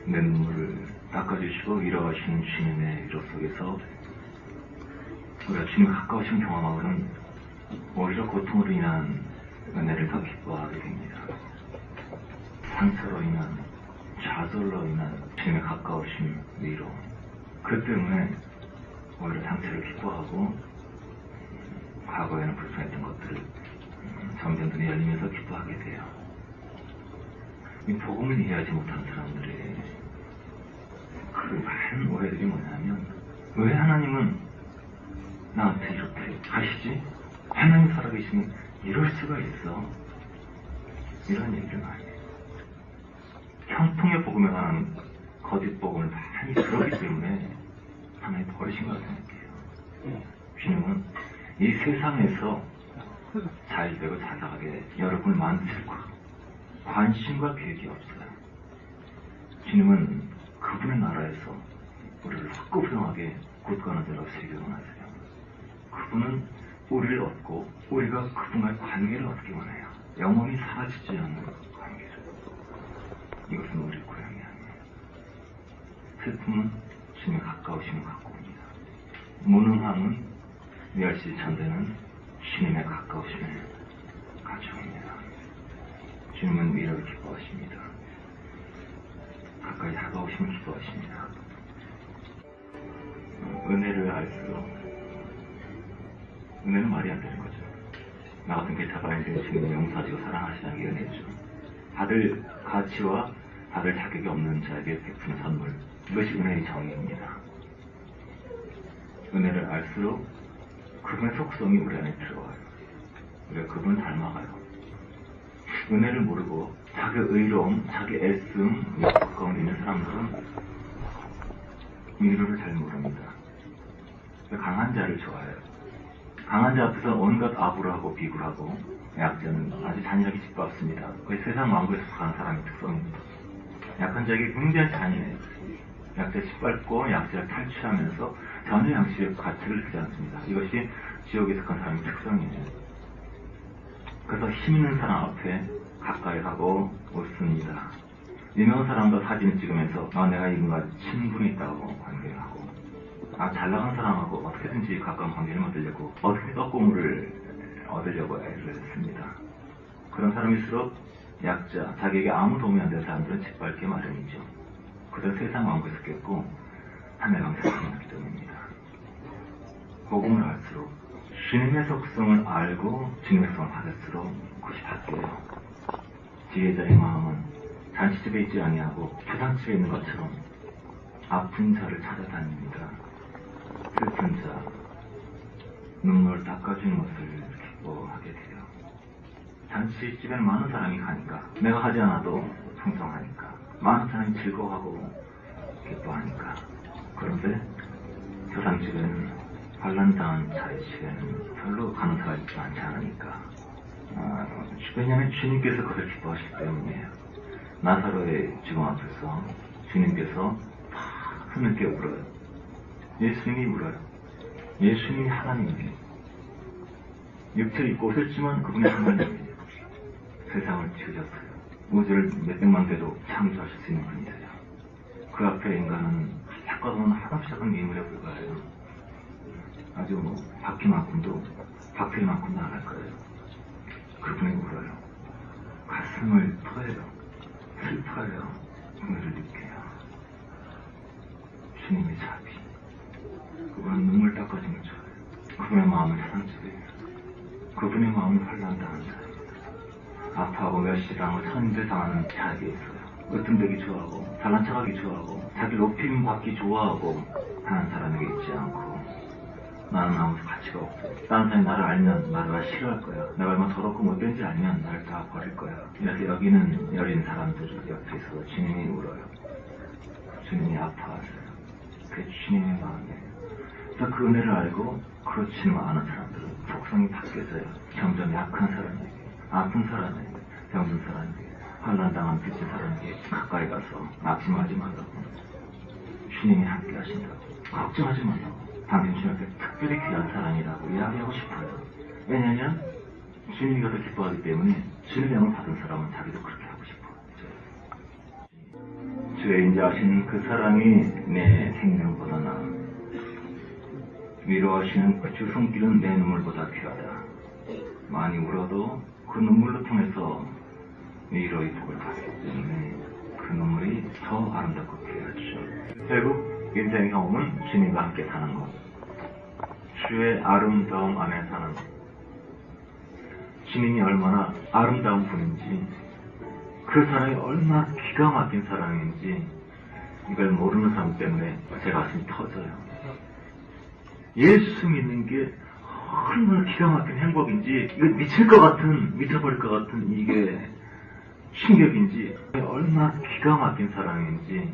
내 눈물을 닦아주시고 위로하시는 주님의 위로 속에서 우리가 주님 가까우신 경험하고는 오히려 고통으로 인한 은혜를 더 기뻐하게 됩니다. 상처로 인한, 좌절로 인한 주님의 가까우신 위로. 그 때문에 오히려 상처를 기뻐하고 과거에는 불쌍했던 것들을 점점 더 열리면서 기뻐하게 돼요. 이 복음을 이해하지 못하는 사람들의 그 많은 오해들이 뭐냐면 왜 하나님은 나한테 이렇게 하시지? 하나님 살아계시면 이럴 수가 있어. 이런 얘기를 많이 해요. 형통의 복음에 관한 거짓 복음을 많이 들었기 때문에 하나님 버리신 것 생각해요. 주님은 이 세상에서 잘 되고 자라가게 여러분을 만드실 것 관심과 계획이 없어요. 주님은 그분의 나라에서 우리를 확고부동하게 굳건한 자로 세우기 원하세요. 그분은 우리를 얻고 우리가 그분과의 관계를 얻기 원해요. 영원히 사라지지 않는 관계를. 이것은 우리 고향이 아니에요. 슬픔은 주님의 가까우심을 갖고 옵니다. 무능함은 멸시천대는 주님의 가까우심을 가져옵니다. 주님은 위로를 기뻐하십니다. 가까이 다가오심을 기뻐하십니다. 은혜를 알수록 은혜는 말이 안 되는 거죠. 나 같은 개차반인데 주님이 용서하시고 사랑하시는 게 은혜죠. 받을 가치와 받을 자격이 없는 자에게 베푸는 선물. 이것이 은혜의 정의입니다. 은혜를 알수록 그분의 속성이 우리 안에 들어와요. 우리가 그분을 닮아가요. 은혜를 모르고 자기 의로움, 자기 애씀, 가까운 있는 사람들은 위로를 잘 모릅니다. 강한 자를 좋아해요. 강한 자 앞에서 온갖 아부를 하고 비굴 하고 약자는 아주 잔인하게 짓밟습니다. 그게 세상 왕국에서 가는 사람의 특성입니다. 약한 자에게 굉장히 잔인해요. 약자 짓밟고 약자를 탈취하면서 전혀 양심의 가치를 주지 않습니다. 이것이 지옥에 속한 사람의 특성이에요. 그래서 힘 있는 사람 앞에 가까이 가고 웃습니다. 유명한 사람과 사진을 찍으면서 내가 이분과 친분이 있다고 관계를 하고 잘 나간 사람하고 어떻게든지 가까운 관계를 만들려고 어떻게 떡고물을 얻으려고 애를 했습니다. 그런 사람일수록 약자, 자기에게 아무 도움이 안 되는 사람들은 짓밟기 마련이죠. 그들은 세상 왕국에서 깼고 하늘왕 세상에 있기 때문입니다. 복음을 알수록 주님의 속성을 알고 주님의 속성을 받을수록 그것이 바뀌어요. 지혜자의 마음은 잔치집에 있지 아니하고 초상집에 있는 것처럼 아픈 자를 찾아다닙니다. 슬픈 자, 눈물 닦아주는 것을 기뻐하게 돼요. 잔치집에는 많은 사람이 가니까, 내가 하지 않아도 풍성하니까, 많은 사람이 즐거워하고 기뻐하니까. 그런데 초상집에는 반란당한 자의 집에는 별로 가는 사람이 많지 않으니까. 왜냐하면 주님께서 그것을 기뻐하시기 때문이에요. 나사로의 죽음 앞에서 주님께서 하늘께 울어요. 예수님이 울어요. 예수님이 하나님이에요. 육체를 입고 오셨지만 그분이 하나님이에요. 세상을 지으셨어요. 우주를 몇백만 대도 창조하실 수 있는 분이세요. 그 앞에 인간은 작가로는 하나도 작은 미물에 불과해요. 아주 바퀴만큼도 박테리만큼 나갈 거예요. 그분이 울어요. 가슴을 터요. 슬퍼요. 눈물을 느껴요. 주님의 자비. 그분은 눈물 닦아주는 자예요. 그분의 마음은 사랑집이에요. 그분의 마음은 환난당한 자예요. 아파하고 멸시당하고 천인들 당하는 자에게 있어요. 으뜸되기 좋아하고 잘난 척하기 좋아하고 자기 높임 받기 좋아하고 하는 사람에게 있지 않고 나는 아무 가치가 없어. 다른 사람이 나를 알면 나를 싫어할 거야. 내가 얼마나 더럽고 못된지 알면 나를 다 버릴 거야. 이렇게 여기는 여린 사람들 옆에 있어 주님이 울어요. 주님이 아파하세요. 그게 주님의 마음이에요. 그래서 그 은혜를 알고 그렇지는 않은 사람들은 속성이 바뀌어져요. 점점 약한 사람에게, 아픈 사람에게, 병든 사람에게, 환난당한 빚진 사람에게 가까이 가서 낙심하지 말라고, 주님이 함께 하신다고, 걱정하지 말라고, 당신 주님께 특별히 귀한 사람이라고 이야기하고 싶어요. 왜냐하면 주님이 그것을 기뻐하기 때문에 주님의 영을 받은 사람은 자기도 그렇게 하고 싶어요. 주의 인자하신 그 사랑이 내 생명보다 나아. 위로하시는 그 주 손길은 내 눈물보다 귀하다. 많이 울어도 그 눈물로 통해서 위로의 복을 받기 때문에 그 눈물이 더 아름답고 귀하죠. 결국 인생의 경험은 주님과 함께 사는 것, 주의 아름다움 안에 사는 것, 주님이 얼마나 아름다운 분인지, 그 사랑이 얼마나 기가 막힌 사랑인지 이걸 모르는 사람 때문에 제 가슴이 터져요. 예수 믿는 게 얼마나 기가 막힌 행복인지, 이거 미칠 것 같은, 미쳐버릴 것 같은 이게 충격인지, 얼마나 기가 막힌 사랑인지,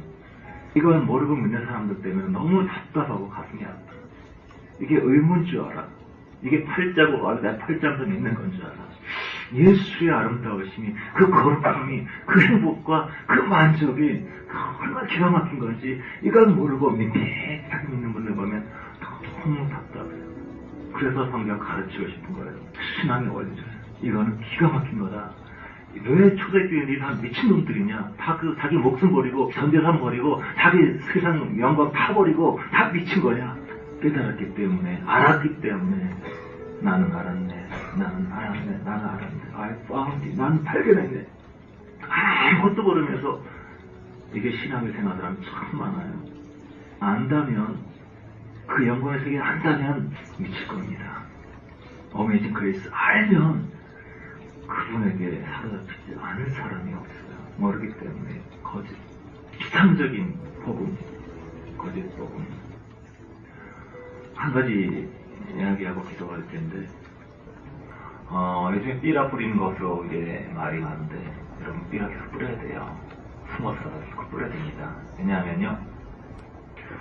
이걸 모르고 믿는 사람들 때문에 너무 답답하고 가슴이 아파. 이게 의문인 줄 알아. 이게 팔자고 내 팔자면서 믿는 건 줄 알아. 예수의 아름다우심이, 그 거룩함이, 그 행복과 그 만족이 얼마나 기가 막힌 건지 이걸 모르고 밋밋하게 믿는 분들 보면 너무 답답해요. 그래서 성경 가르치고 싶은 거예요. 신앙의 원리죠. 이거는 기가 막힌 거다. 왜 초대교인들이 다 미친놈들이냐. 다 자기 목숨 버리고 전재산 버리고 자기 세상 영광 다 버리고 다 미친 거냐. 깨달았기 때문에, 알았기 때문에 나는 알았네, 나는 알았네, 나는 알았네, I found it, 나는 발견했네. 아무것도 모르면서 이게 신앙을 생각하는 사람이 참 많아요. 안다면, 그 영광의 세계에 안다면 미칠 겁니다. 어메이징 그레이스 알면 그분에게 사로잡히지 않을 사람이 없어요. 모르기 때문에 거짓, 비상적인 복음, 거짓 복음. 한 가지 이야기하고 기도할 텐데, 요즘에 삐라 뿌리는 것으로 이제 말이 많은데, 여러분 삐라 계속 뿌려야 돼요. 숨어서 계속 뿌려야 됩니다. 왜냐하면요,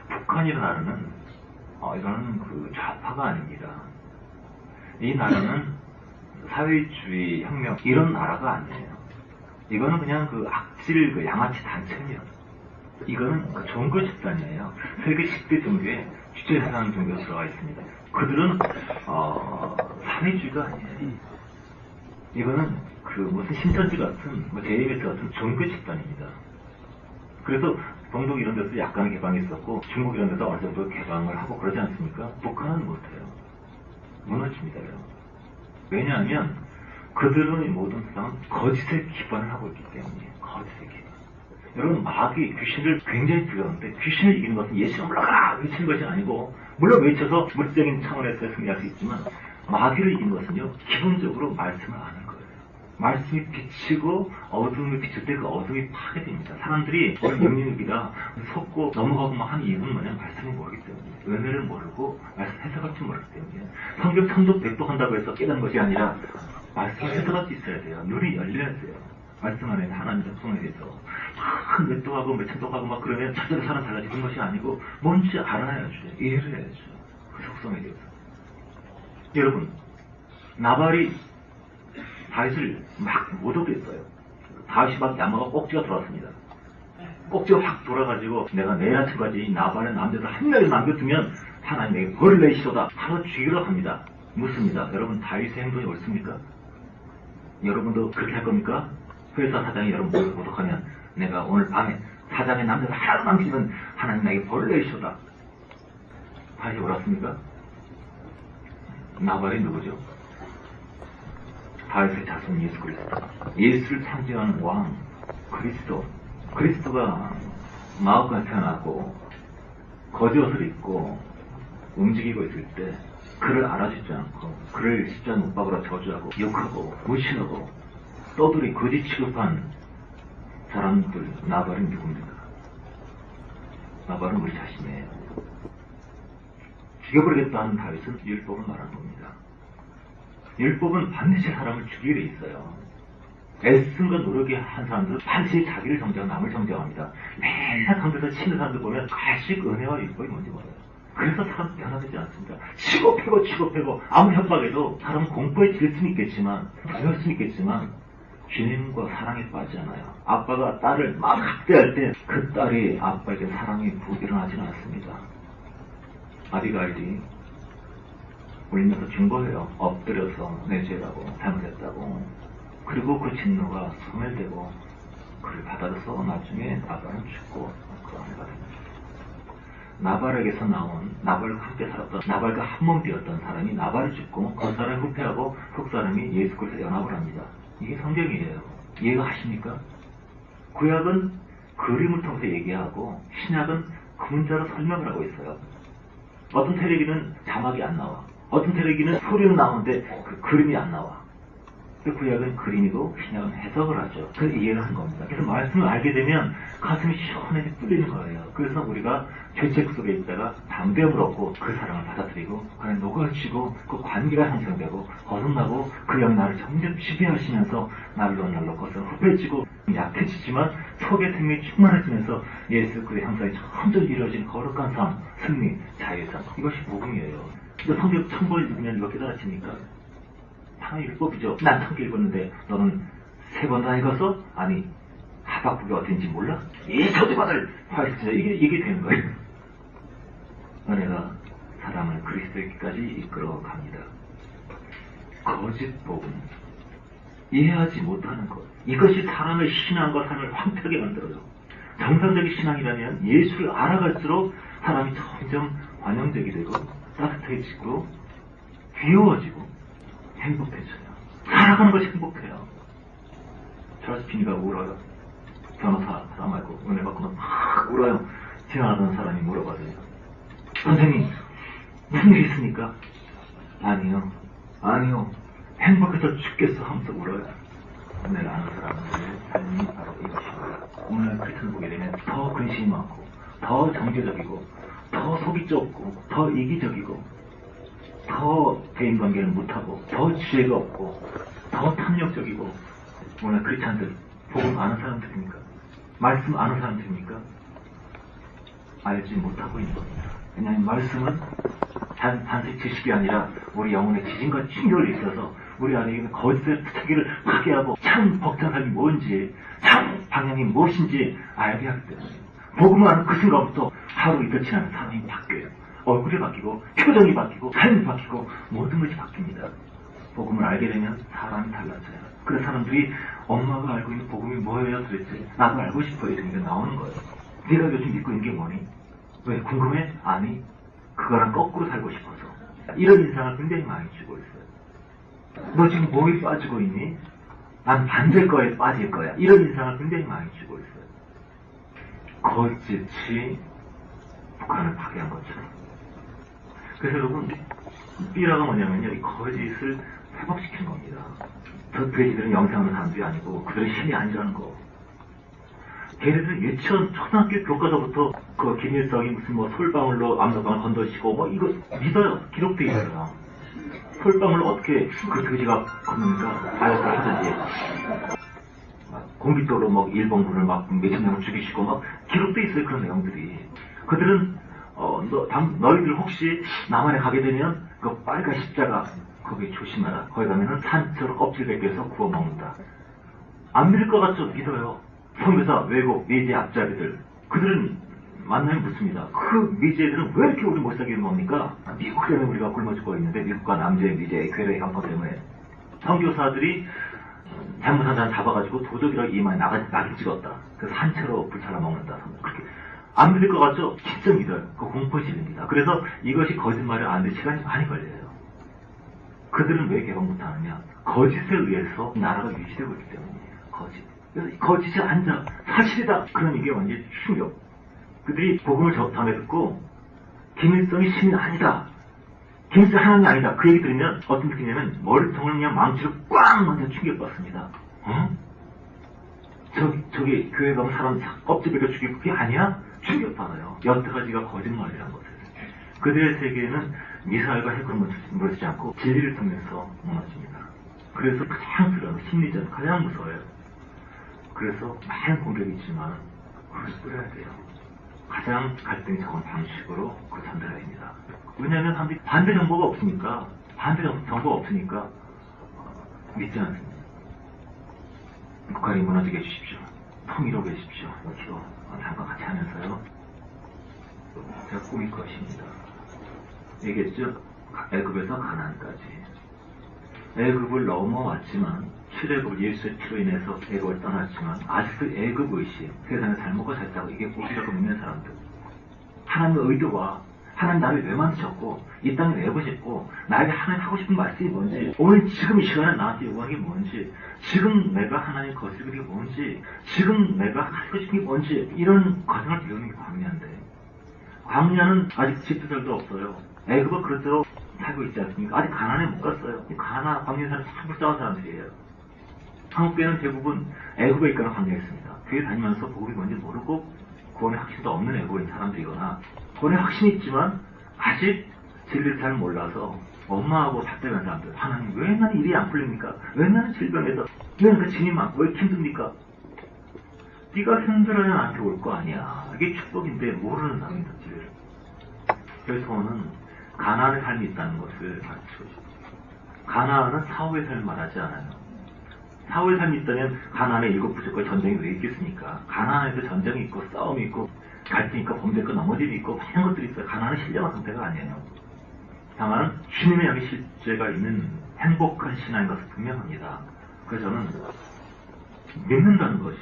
북한이라는 나라는 이거는 그 좌파가 아닙니다. 이 나라는 사회주의 혁명 이런 나라가 아니에요. 이거는 그냥 그 악질 그 양아치 단체예요. 이거는 그 종교 집단이에요. 세계 10대 종교에 주체사상 종교가 들어가 있습니다. 그들은 사회주의가 아니에요. 이거는 그 무슨 신천지 같은 JMS 같은 종교 집단입니다. 그래서 동독 이런 데서 약간의 개방이 있었고 중국 이런 데서 어느 정도 개방을 하고 그러지 않습니까? 북한은 못해요. 무너집니다. 왜냐하면 그들은 모든 세상은 거짓에 기반을 하고 있기 때문에. 거짓에 기반. 여러분, 마귀, 귀신을 굉장히 두려운데 귀신을 이기는 것은 예수를 올라가라! 외치는 것이 아니고, 물론 외쳐서 물질적인 차원에서 승리할 수 있지만 마귀를 이기는 것은요, 기본적으로 말씀을 아는 거예요. 말씀이 비치고 어둠이 비칠 때 그 어둠이 파괴됩니다. 사람들이 영리력이라 속고 넘어가고 한 이유는 뭐냐면 말씀을 모르기 때문에, 은혜를 모르고 말씀 해석할 줄 모르기 때문에. 성경 천독 백독한다고 해서 깨닫는 것이 아니라 말씀을 해석할 수 있어야 돼요. 눈이 열려야 돼요. 말씀 안에 하나님 작성에 대해서 막 몇독하고 몇천독하고 막 그러면 저절로 사람 달라지는 것이 아니고 뭔지 알아야죠. 이해를 해야죠. 그 속성에 대해서. 여러분, 나발이 다윗을 막 모독했어요. 다윗이 막 야마가 꼭지가 돌아왔습니다. 꼭지가 확 돌아가지고 내가 내일 아침까지 나발의 남자들 한 명을 남겨두면 하나님 내게 벌을 내시도다 하루 죽이러 갑니다. 묻습니다. 여러분, 다윗의 행동이 옳습니까? 여러분도 그렇게 할 겁니까? 회사 사장이 여러분 모독하면 내가 오늘 밤에 사장의 남자를 하나도 남기면 하나님 나에게 벌을 내시도다. 다윗이 옳았습니까? 나발이 누구죠? 다윗의 자손 예수 그리스도. 예수를 상징하는 왕 그리스도. 그리스도가 마음과 태어나고 겉옷을 입고 움직이고 있을 때 그를 알아주지 않고 그를 십자가 못 박으러 저주하고 욕하고 무시하고 떠들이 거짓 취급한 사람들, 나발은 누굽니까? 나발은 우리 자신이에요. 죽여버리겠다는 다윗은 율법을 말하는 겁니다. 율법은 반드시 사람을 죽이게 돼 있어요. 애쓴과 노력이 한 사람들은 반드시 자기를 정죄하고 남을 정죄합니다. 맨날 강도에서 치는 사람들 보면 가식 은혜와 율법이 뭔지 몰라요. 그래서 사람 변화되지 않습니다. 치고 패고 아무 협박에도 사람은 공포에 질 수는 있겠지만 두려울 수는 있겠지만 주님과 사랑에 빠지지 않아요. 아빠가 딸을 막 학대할 때 그 딸이 아빠에게 사랑이 일어나지는 않습니다. 아비가일이 울면서 증거해요. 엎드려서 내 죄라고 잘못했다고. 그리고 그 진노가 소멸되고 그를 받아서 나중에 나발은 죽고 그 아내가 됩니다. 나발에게서 나온 나발과 함께 살았던 나발과 한몸 되었던 사람이 나발을 죽고 그 사람이 후퇴하고 그 사람이 예수 그리스도와 연합을 합니다. 이게 성경이에요. 이해가 하십니까? 구약은 그림을 통해서 얘기하고 신약은 그 문자로 설명을 하고 있어요. 어떤 텔레비는 자막이 안 나와. 어떤 텔레비는 소리는 나오는데 그 그림이 안 나와. 구약은 그림이고 신약은 해석을 하죠. 그래서 이해를 한 겁니다. 그래서 말씀을 알게 되면 가슴이 시원하게 뚫리는 거예요. 그래서 우리가 죄책 속에 있다가 담대함을 얻고 그 사랑을 받아들이고 그 안에 녹아지고 그 관계가 형성되고 거듭나고 그 영 나를 점점 지배하시면서 날로 거슬러 후패지고 약해지지만 속의 생명이 충만해지면서 예수 그의 형상이 점점 이루어진 거룩한 삶, 승리, 자유의 삶. 이것이 복음이에요. 근데 성경 1000번 읽으면 이거 깨달아집니까? 하나의 율법이죠. 난 1000개 읽었는데 너는 3번 다 읽었어? 아니, 하박국이 어딘지 몰라? 이 저주받을 화이트 이게 되는 거예요. 은혜가 사람을 그리스도에게까지 이끌어 갑니다. 거짓 복음, 이해하지 못하는 것, 이것이 사람의 신앙과 삶을 황폐하게 만들어요. 정상적인 신앙이라면 예수를 알아갈수록 사람이 점점 관용적이 되고 따뜻해지고 귀여워지고 행복해져요. 살아가는 것이 행복해요. 찰스 피니가 울어요. 변호사 사람 말고 은혜 받고 막 울어요. 지나가던 사람이 물어봐요. 선생님, 무슨 일 있습니까? 아니요. 행복해서 죽겠어 하면서 울어요. 내가 아는 사람들의 삶이 바로 이것입니다. 오늘 크리스천을 보게 되면 더 근심이 많고, 더 정죄적이고, 더 속이 좁고, 더 이기적이고, 더 대인관계를 못하고, 더 지혜가 없고, 더 탐욕적이고. 오늘 크리스천들 복음 아는 사람들입니까? 말씀 아는 사람들입니까? 알지 못하고 있는 겁니다. 왜냐하면 말씀은 단순 지식이 아니라 우리 영혼의 지진과 충격을 일으켜서 우리 안에 있는 거짓의 체계를 파괴하고 참 복잡한 삶이 뭔지, 참 방향이 무엇인지 알게 하기 때문에 복음을 아는 그 순간부터 하루 이틀 지나면 사람이 바뀌어요. 얼굴이 바뀌고 표정이 바뀌고 삶이 바뀌고 모든 것이 바뀝니다. 복음을 알게 되면 사람이 달라져요. 그래서 사람들이 엄마가 알고 있는 복음이 뭐예요 도대체? 나도 알고 싶어요. 이런 게 나오는 거예요. 네가 요즘 믿고 있는 게 뭐니? 왜 궁금해? 아니, 그거랑 거꾸로 살고 싶어서. 이런 인상을 굉장히 많이 주고 있어요. 너 지금 뭐에 빠지고 있니? 난 반대 거에 빠질 거야. 이런 인상을 굉장히 많이 주고 있어요. 거짓이 북한을 파괴한 것처럼. 그래서 여러분, 삐라가 뭐냐면요, 이 거짓을 회복시키는 겁니다. 저 돼지들은 영상하는 사람들이 아니고 그들의 힘이 아니라는 거. 걔네들은 유치원 초등학교 교과서부터 그 김일성이 무슨 뭐 솔방울로 압력강을 건너시고 뭐 이거 믿어요. 기록돼 있어요. 솔방울로 어떻게 그 돼지가 걷는가 다이어트를 하든지 공깃돌로 막 일본군을 막 몇천 명을 죽이시고 막 기록돼 있어요. 그런 내용들이. 그들은 너희들 혹시 남한에 가게 되면 그 빨간 십자가 거기 조심하라. 거기 가면은 산처럼 껍질 벗겨서 구워 먹는다. 안 믿을 것 같죠? 믿어요. 선교사, 외국, 미제 앞잡이들, 그들은 만나면 묻습니다. 그 미제들은 왜 이렇게 우리 못 살게 하는 겁니까? 미국 때문에 우리가 굶어 죽고 있는데 미국과 남제의 미제의 괴뢰의 강파 때문에 선교사들이 잘못한 사람 잡아가지고 도적이라고 이마에 낙인 찍었다. 그래서 산채로 불살라 먹는다. 그렇게 안 믿을 것 같죠? 진짜 믿어요. 그 공포심입니다. 그래서 이것이 거짓말이 안 될 시간이 많이 걸려요. 그들은 왜 개방 못하느냐? 거짓에 의해서 나라가 유지되고 있기 때문이에요. 거짓이 아니다. 사실이다. 그럼 이게 완전히 충격. 그들이 복음을 전해 듣고 김일성이 신이 아니다. 김일성이 하나님이 아니다. 그 얘기 들으면 어떤 느낌이냐면 머리통을 그냥 망치로 꽝 먼저 충격받습니다. 어? 저기 교회 가면 사람 껍질 벗겨 죽이고 그게 아니야? 충격받아요. 여태까지가 거짓말이라는 것을. 그들의 세계에는 미사일과 핵으로 무너지지 않고 진리를 통해서 무너집니다. 그래서 가장 두려운 심리전 가장 무서워요. 그래서 많은 공격이 있지만 그걸 뿌려야 돼요. 가장 갈등이 적은 방식으로 그 전달해야 됩니다. 왜냐하면 사람들이 반대 정보가 없으니까 믿지 않습니다. 북한이 무너지게 해주십시오. 통일하게 해주십시오. 기도 잠깐 같이 하면서요. 제가 꾸밀 것입니다. 얘기했죠? 애굽에서 가나안까지. 애굽을 넘어왔지만 출애굽 예수의 피로 인해서 애굽을 떠났지만 아직도 애굽 의식, 세상에 잘 먹고 잘 사고 이게 복이라고 믿는 사람들. 하나님의 의도와 하나님 나를 왜 만드셨고 이 땅에 왜 보셨고 나에게 하나님 하고 싶은 말씀이 뭔지 오늘 지금 이 시간에 나한테 요구하는 게 뭔지 지금 내가 하나님 거스르는 게 뭔지 지금 내가 하고 싶은 게 뭔지 이런 과정을 배우는 게 광야인데 광야는 아직 집도들도 없어요. 애굽은 그렇대로 살고 있지 않습니까? 아직 가나안에 못 갔어요. 가나안 광야 사람 참 불쌍한 사람들이에요. 한국교회는 대부분 애굽에 있거나 광야였습니다. 교회 다니면서 복음이 뭔지 모르고 구원의 확신도 없는 애굽에 있는 사람들이거나 구원의 확신이 있지만 아직 진리를 잘 몰라서 엄마하고 답답한 사람들. 하나님 왜 나는 일이 안 풀립니까? 왜 나는 질병에서 왜 나는 진이 많고 왜 이렇게 힘듭니까? 네가 힘들어야 나한테 올 거 아니야. 이게 축복인데 모르는 사람이다. 진리를. 그래서 저는 가나안의 삶이 있다는 것을 가르치고 싶어요. 가나안은 사후의 삶을 말하지 않아요. 사후의 삶이 있다면 가나안의 일곱 부족과 전쟁이 왜 있겠습니까? 가나안에도 전쟁이 있고 싸움이 있고 갈등이 있고 범죄 있고 넘어짐이 있고 많은 것들이 있어요. 가나안은 신령한 상태가 아니에요. 다만 주님의 영의 실제가 있는 행복한 신앙인 것은 분명합니다. 그래서 저는 믿는다는 것이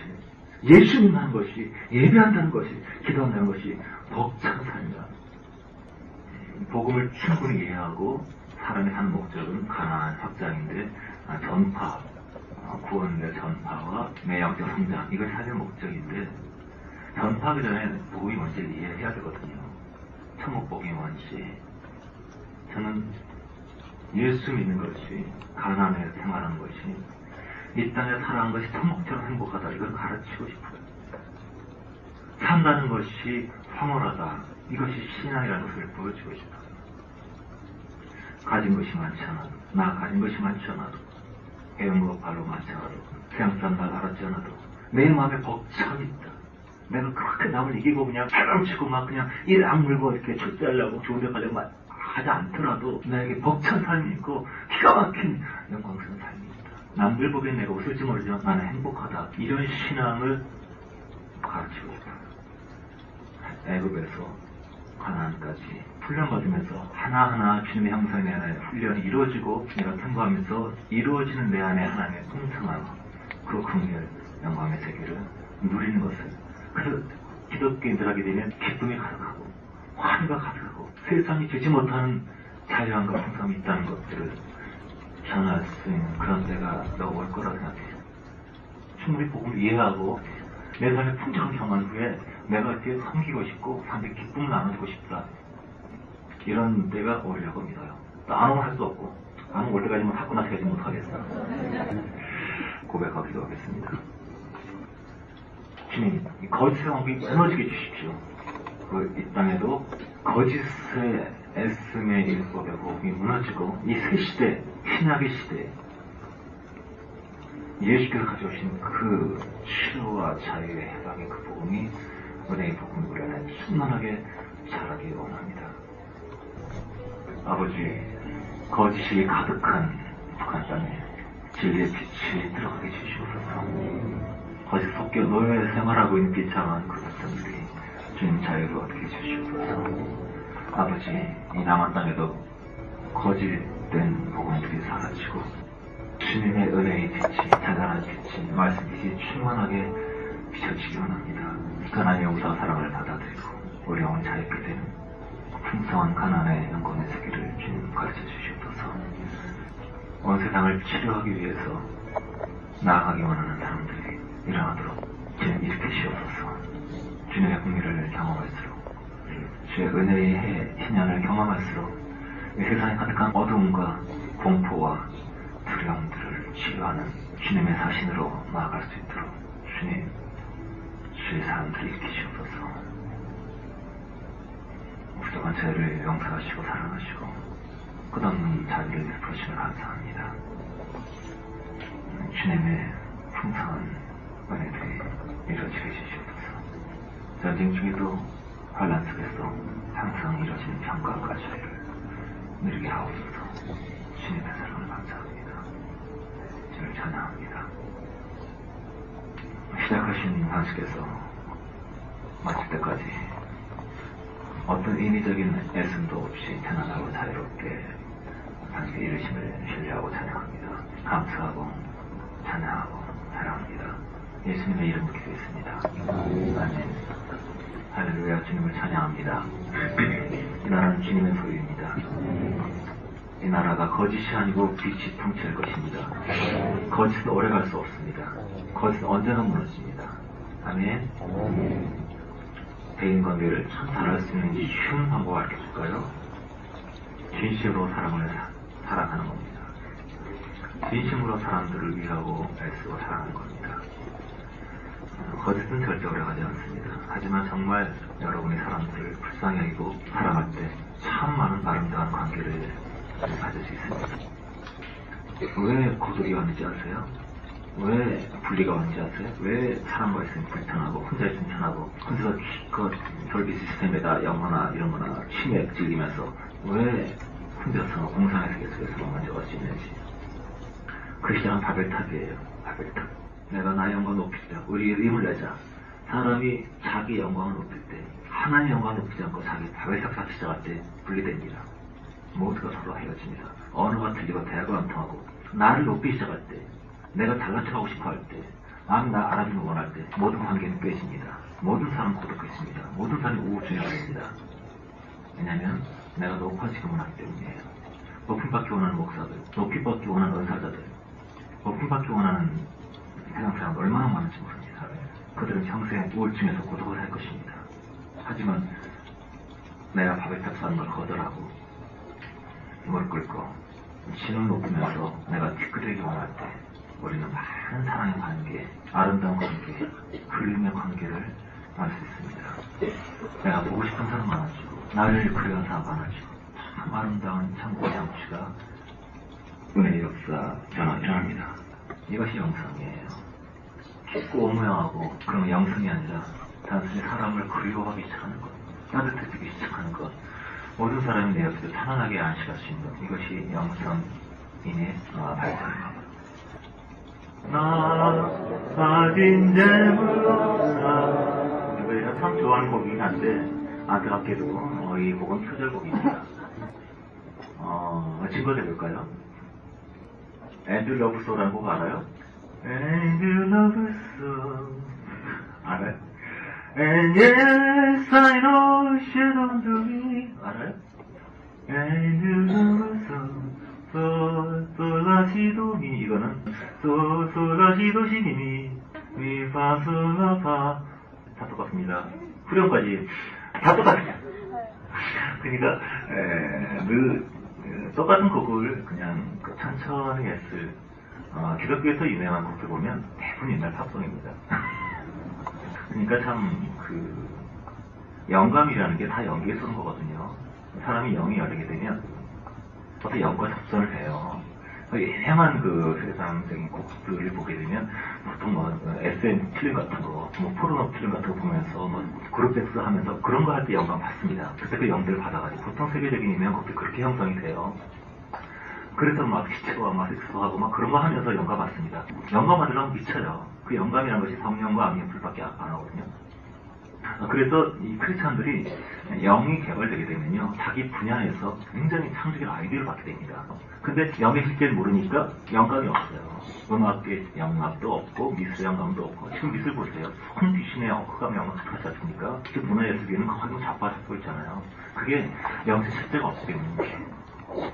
예수 믿는다는 것이 예배한다는 것이 기도한다는 것이 벅찬 삶이다. 복음을 충분히 이해하고 사람이 사는 목적은 가나안 확장인데 전파, 구원의 전파와 매형적 성장 이걸 사는 목적인데 전파하기 전에 복음이 뭔지를 이해해야 되거든요. 천국복음이 뭔지 저는 예수 믿는 것이 가나안에 생활하는 것이 이 땅에 살아가는 것이 천국처럼 행복하다. 이걸 가르치고 싶어요. 산다는 것이 황홀하다. 이것이 신앙이라는 것을 보여주고 싶어요. 가진 것이 많지 않아도, 나 가진 것이 많지 않아도, 배운 발로 많지 않아도, 세상 날 알았지 않아도, 내 마음에 벅찬이 있다. 내가 그렇게 남을 이기고 그냥 발람치고 막 그냥 일 악물고 이렇게 출세하려고 좋은 데 가려고 하지 않더라도 나에게 벅찬 삶이 있고 기가 막힌 영광스러운 삶이 있다. 남들 보기엔 내가 웃을지 모르지만 나는 행복하다. 이런 신앙을 가르치고 싶어요. 애굽에서 가나안까지 훈련받으면서 하나하나 주님의 형상의 안에 훈련이 이루어지고 내가 통과하면서 이루어지는 내 안에 하나님의 풍성함, 그 긍휼, 영광의 세계를 누리는 것을, 그래서 기독교인들 하게 되면 기쁨이 가득하고 환희가 가득하고 세상이 주지 못하는 자유함과 풍성함이 있다는 것들을 전할 수 있는 그런 때가 올 거라고 생각해요. 충분히 복음을 이해하고 내 삶의 풍성한 경험 후에 내가 이렇게 섬기고 싶고 사람들이 기쁨을 나눠주고 싶다. 이런 때가 오리라고 믿어요. 안 오면 할 수 없고 안 오면 올 때까지만 하고 나서까지 못하겠어. 고백하기도 하겠습니다. 주님, 이 거짓의 왕국이 무너지게 해주십시오. 이 땅에도 거짓의 애씀의 일법의 복음이 무너지고 이 새 시대, 신약의 시대, 예수께서 가져오신 그 치료와 자유의 해방의 그 복음이 은혜의 복음을 우리 안에 충만하게 자라기 원합니다. 아버지, 거짓이 가득한 북한 땅에 진리의 빛이 들어가게 해주시옵소서. 거짓 속에 노예 생활하고 있는 비참한 그 백성들이 주님 자유를 얻게 해주시옵소서. 아버지, 이 남한 땅에도 거짓된 복음들이 사라지고 주님의 은혜의 빛이, 찬란한 빛이, 말씀 빛이 충만하게 비춰지기 원합니다. 가나안의 용서와 사랑을 받아들이고 우리 영혼 자유케 되는 풍성한 가나안의 영광의 세계를 주님 가르쳐 주시옵소서. 온 세상을 치료하기 위해서 나아가기 원하는 사람들이 일어나도록 주님 일으키시옵소서. 주님의 긍휼을 경험할수록, 주의 은혜의 희년을 경험할수록 이 세상에 가득한 어두움과 공포와 두려움들을 치료하는 주님의 사신으로 나아갈 수 있도록 주님, 주의 사람들을 일으키시옵소서. 부족한 죄를 용서하시고 사랑하시고 끝없는 자비를 베푸시면 감사합니다. 주님의 풍성한 은혜들이 이루어지게 해주시옵소서. 전쟁 중에도 환란 속에서 항상 이루어지는 평강과 자유를 누리게 하옵소서. 주님의 사랑을 감사합니다. 주를 찬양합니다. 시작하신 당시께서 마칠 때까지 어떤 인위적인 애씀도 없이 편안하고 자유롭게 당신의 이르심을 신뢰하고 찬양합니다. 감사하고 찬양하고 사랑합니다. 예수님의 이름으로 기도했습니다. 아멘. 할렐루야. 주님을 찬양합니다. 이 나라는 주님의 소유입니다. 이 나라가 거짓이 아니고 빛이 통치할 것입니다. 거짓은 오래갈 수 없습니다. 거짓은 언제나 무너집니다. 아멘. 대인관계를 참 잘할 수 있는 쉬운 방법을 알려줄까요? 진심으로 사람을 사랑하는 겁니다. 진심으로 사람들을 위하고 애쓰고 사랑하는 겁니다. 거짓은 절대 오래가지 않습니다. 하지만 정말 여러분이 사람들을 불쌍히 여기고 사랑할 때 참 많은 아름다운 관계를 가질 수 있습니다. 왜 고독이 왔는지 아세요? 왜 분리가 왔는지 아세요? 왜 사람과 있으면 불편하고 혼자 있으면 편하고 혼자서 그 설비 시스템에다 영어나 이런 거나 치맥 즐기면서 왜 혼자서 공상의 세계 속에서만 만져갈 수 있는지. 그 시작은 바벨탑이에요. 바벨탑. 내가 나의 영광을 높이자. 우리의 힘을 내자. 사람이 자기 영광을 높일 때, 하나님의 영광을 높이지 않고 자기 바벨탑 쌓기 시작할 때 분리됩니다. 모두가 서로 헤어집니다. 언어가 틀리고 대화가 안 통하고 나를 높이기 시작할 때, 내가 잘난 척하고 싶어 할 때, 마음이 나 알아주는 걸 원할 때 모든 관계는 깨집니다. 모든 사람은 고독해집니다. 모든 사람이 우울증에 걸립니다. 왜냐하면 내가 높아지고 원하기 때문이에요. 높임받기 원하는 목사들, 높임받기 원하는 은사자들, 높임받기 원하는 세상 사람들 얼마나 많은지 모릅니다. 그들은 평생 우울증에서 고독을 할 것입니다. 하지만 내가 바벨탑 쌓는 걸 거절하고 무릎 꿇고 신을 높이면서 내가 뒤끝되기 원할 때 우리는 많은 사랑의 관계, 아름다운 관계, 그림의 관계를 알 수 있습니다. 내가 보고 싶은 사람 많아지고, 나를 그리는 사람 많아지고, 참 아름다운 창조의 장치가 은혜의 역사 변화 일어납니다. 이것이 영성이에요. 깊고 오묘하고 그런 영성이 아니라 단순히 사람을 그리워하기 시작하는 것, 따뜻해지기 시작하는 것, 모든 사람이 내 옆에서 편안하게 안식할 수 있는 것, 이것이 영성인의 발전입니다. 나 가진 재물없나, 우리가 참 좋아하는 곡이긴 한데 안타깝게도 이 곡은 표절곡입니다. 증거해볼까요? And You Love So라는 곡 알아요? And You Love So 알아요? And Yes I Know You Don't Do Me 알아요? And You Love So 솔라시도미, 이거는 솔라시도시미미 미파솔라파 다 똑같습니다. 후렴까지 다 똑같아요. 그러니까 똑같은 곡을 그냥 천천히 했을 기독교에서 유명한 곡들 보면 대부분 옛날 팝송입니다. 그러니까 참 영감이라는 게 다 영기에 쓰는 거거든요. 사람이 영이 열리게 되면 어떤 영과 접선을 해요. 애매한 세상적인 곡들을 보게 되면 보통 SM 필름 같은 거, 포르노 필름 같은 거 보면서 그룹 섹스 하면서 그런 거 할 때 영감 받습니다. 그때 그 영들을 받아가지고 보통 세계적인 유명한 곡들이 그렇게 형성이 돼요. 그래서 시체와 섹스도 하고 그런 거 하면서 영감 받습니다. 영감 받으려면 미쳐요. 그 영감이라는 것이 성령과 악령 불밖에 안 하거든요. 그래서 이 크리스찬들이 영이 개발되게 되면요, 자기 분야에서 굉장히 창조적 아이디어를 받게 됩니다. 근데 영의 실제를 모르니까 영감이 없어요. 음악의 영감도 없고 미술 영감도 없고. 지금 미술 보세요. 손 귀신의 흑암 영감 같지 않습니까? 지금 문화예술계는 거의 자빠졌고 있잖아요. 그게 영의 실제가 없기 때문에.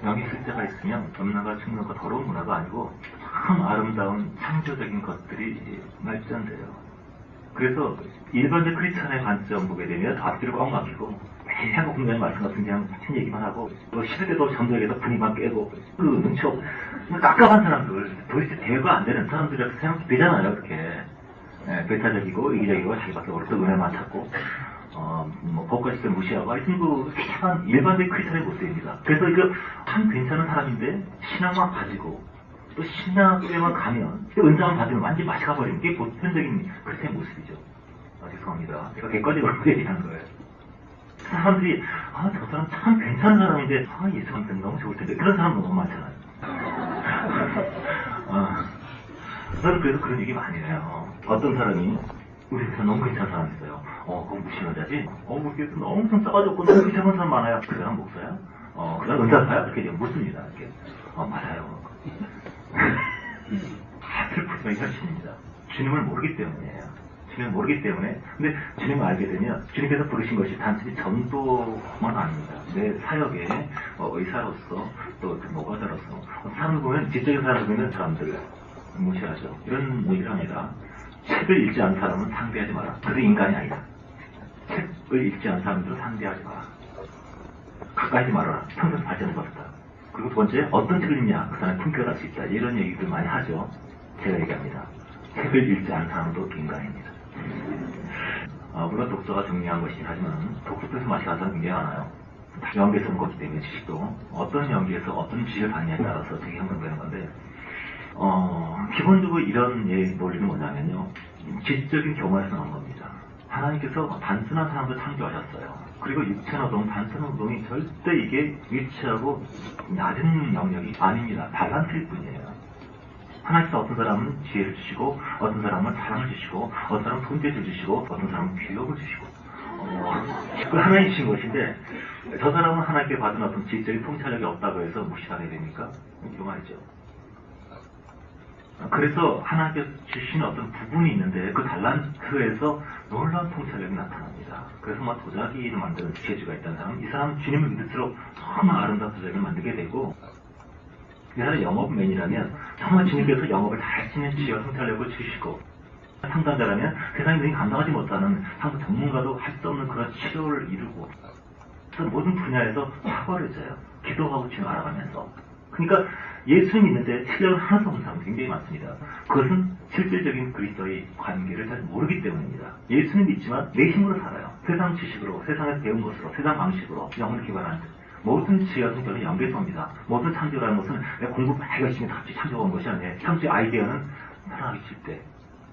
영의 실제가 있으면 음란과 측면과 더러운 문화가 아니고 참 아름다운 창조적인 것들이 발전돼요. 그래서 일반적 크리스찬의 관점 보게 되면 앞뒤를 꽉 막히고 매일 공부하는 말씀 같은 그냥 같은 얘기만 하고 시대 때도 전도에서 분위기만 깨고 눈치 없고 깝깝한 사람들, 도대체 대화가 안 되는 사람들이라고 생각되잖아요. 그렇게 배타적이고 이기적이고 자기밖에 모르고 은혜만 찾고 법과 시스템 무시하고 하여튼 희한한 일반적 크리스찬의 모습입니다. 그래서 이거 참 괜찮은 사람인데 신앙만 가지고 또 신학에만 가면 은장을 받으면 완전히 맛이 가버리는 게 보편적인 그리스도의 모습이죠. 죄송합니다. 제가 객관적으로 얘기하는 거예요. 사람들이 저 사람 참 괜찮은 사람인데 예수한테는 너무 좋을 텐데 그런 사람 너무 많잖아요. 저는 그래서 그런 얘기 많이 해요. 어떤 사람이 우리 회사 너무 괜찮은 사람 있어요. 그건 무슨 여자지? 우리 회사 너무 좀 싸가지고 너무 이상한 사람 많아요. 그 사람 목사야? 그 사람 은사사야? 이렇게 묻습니다. 이렇게. 맞아요. 다 슬프지만 현실입니다. 주님을 모르기 때문이에요. 주님을 모르기 때문에. 근데 주님을 알게 되면 주님께서 부르신 것이 단순히 전도만 아닙니다. 내 사역에 의사로서 또 노가다로서 사람을 보면 지적인 사람을 보면 사람들을 무시하죠. 이런 얘기를 합니다. 책을 읽지 않은 사람은 상대하지 마라. 그도 인간이 아니다. 책을 읽지 않은 사람들은 상대하지 마라. 가까이지 말아라. 평생 발전을 받았다. 그리고 두 번째, 어떤 책을 읽냐? 그 사람이 품격할 수 있다. 이런 얘기들 많이 하죠. 제가 얘기합니다. 책을 읽지 않은 사람도 인간입니다. 물론 독서가 중요한 것이긴 하지만 독서에서 맛이 가는 사람이 굉장히 많아요. 연기에서 온 거기 때문에 지식도 어떤 연기에서 어떤 지식을 받느냐에 따라서 되게 형성되는 건데 기본적으로 이런 논리는 뭐냐면요, 지식적인 경험에서 나온 겁니다. 하나님께서 단순한 사람도 창조하셨어요. 그리고 육체노동, 단순노동이 절대 이게 위치하고 낮은 영역이 아닙니다. 밸런스일 뿐이에요. 하나님께서 어떤 사람은 지혜를 주시고, 어떤 사람은 사랑을 주시고, 어떤 사람은 손재주를 주시고, 어떤 사람은 귀욕을 주시고, 그 하나님 주신 것인데, 저 사람은 하나님께 받은 어떤 지적인 통찰력이 없다고 해서 무시하게 됩니까? 이거 말이죠. 그래서 하나님께서 주신 어떤 부분이 있는데 그 달란트에서 놀라운 통찰력이 나타납니다. 그래서 도자기를 만드는 재주가 있다는 사람, 이 사람은 주님을 믿을수록 정말 아름다운 도자기를 만들게 되고, 이 사람이 영업맨이라면 정말 주님께서 영업을 잘 하시는 지혜와 통찰력을 주시고, 상담자라면 세상에 능히 감당하지 못하는 한국 전문가도 할 수 없는 그런 치료를 이루고, 그래서 모든 분야에서 탁월해져요. 기도하고 주님 알아가면서. 그러니까 예수를 믿는데 신뢰를 하나도 없는 사람이 굉장히 많습니다. 그것은 실질적인 그리스도의 관계를 잘 모르기 때문입니다. 예수는 믿지만 내 힘으로 살아요. 세상 지식으로, 세상에서 배운 것으로, 세상 방식으로 영혼을 기반한 모든 지혜와 성격은 영계에서 옵니다. 모든 창조라는 것은 내가 공부 많이 열심히 다 창조가 온 것이 아니에요. 창조의 아이디어는 사랑하기 칠 때.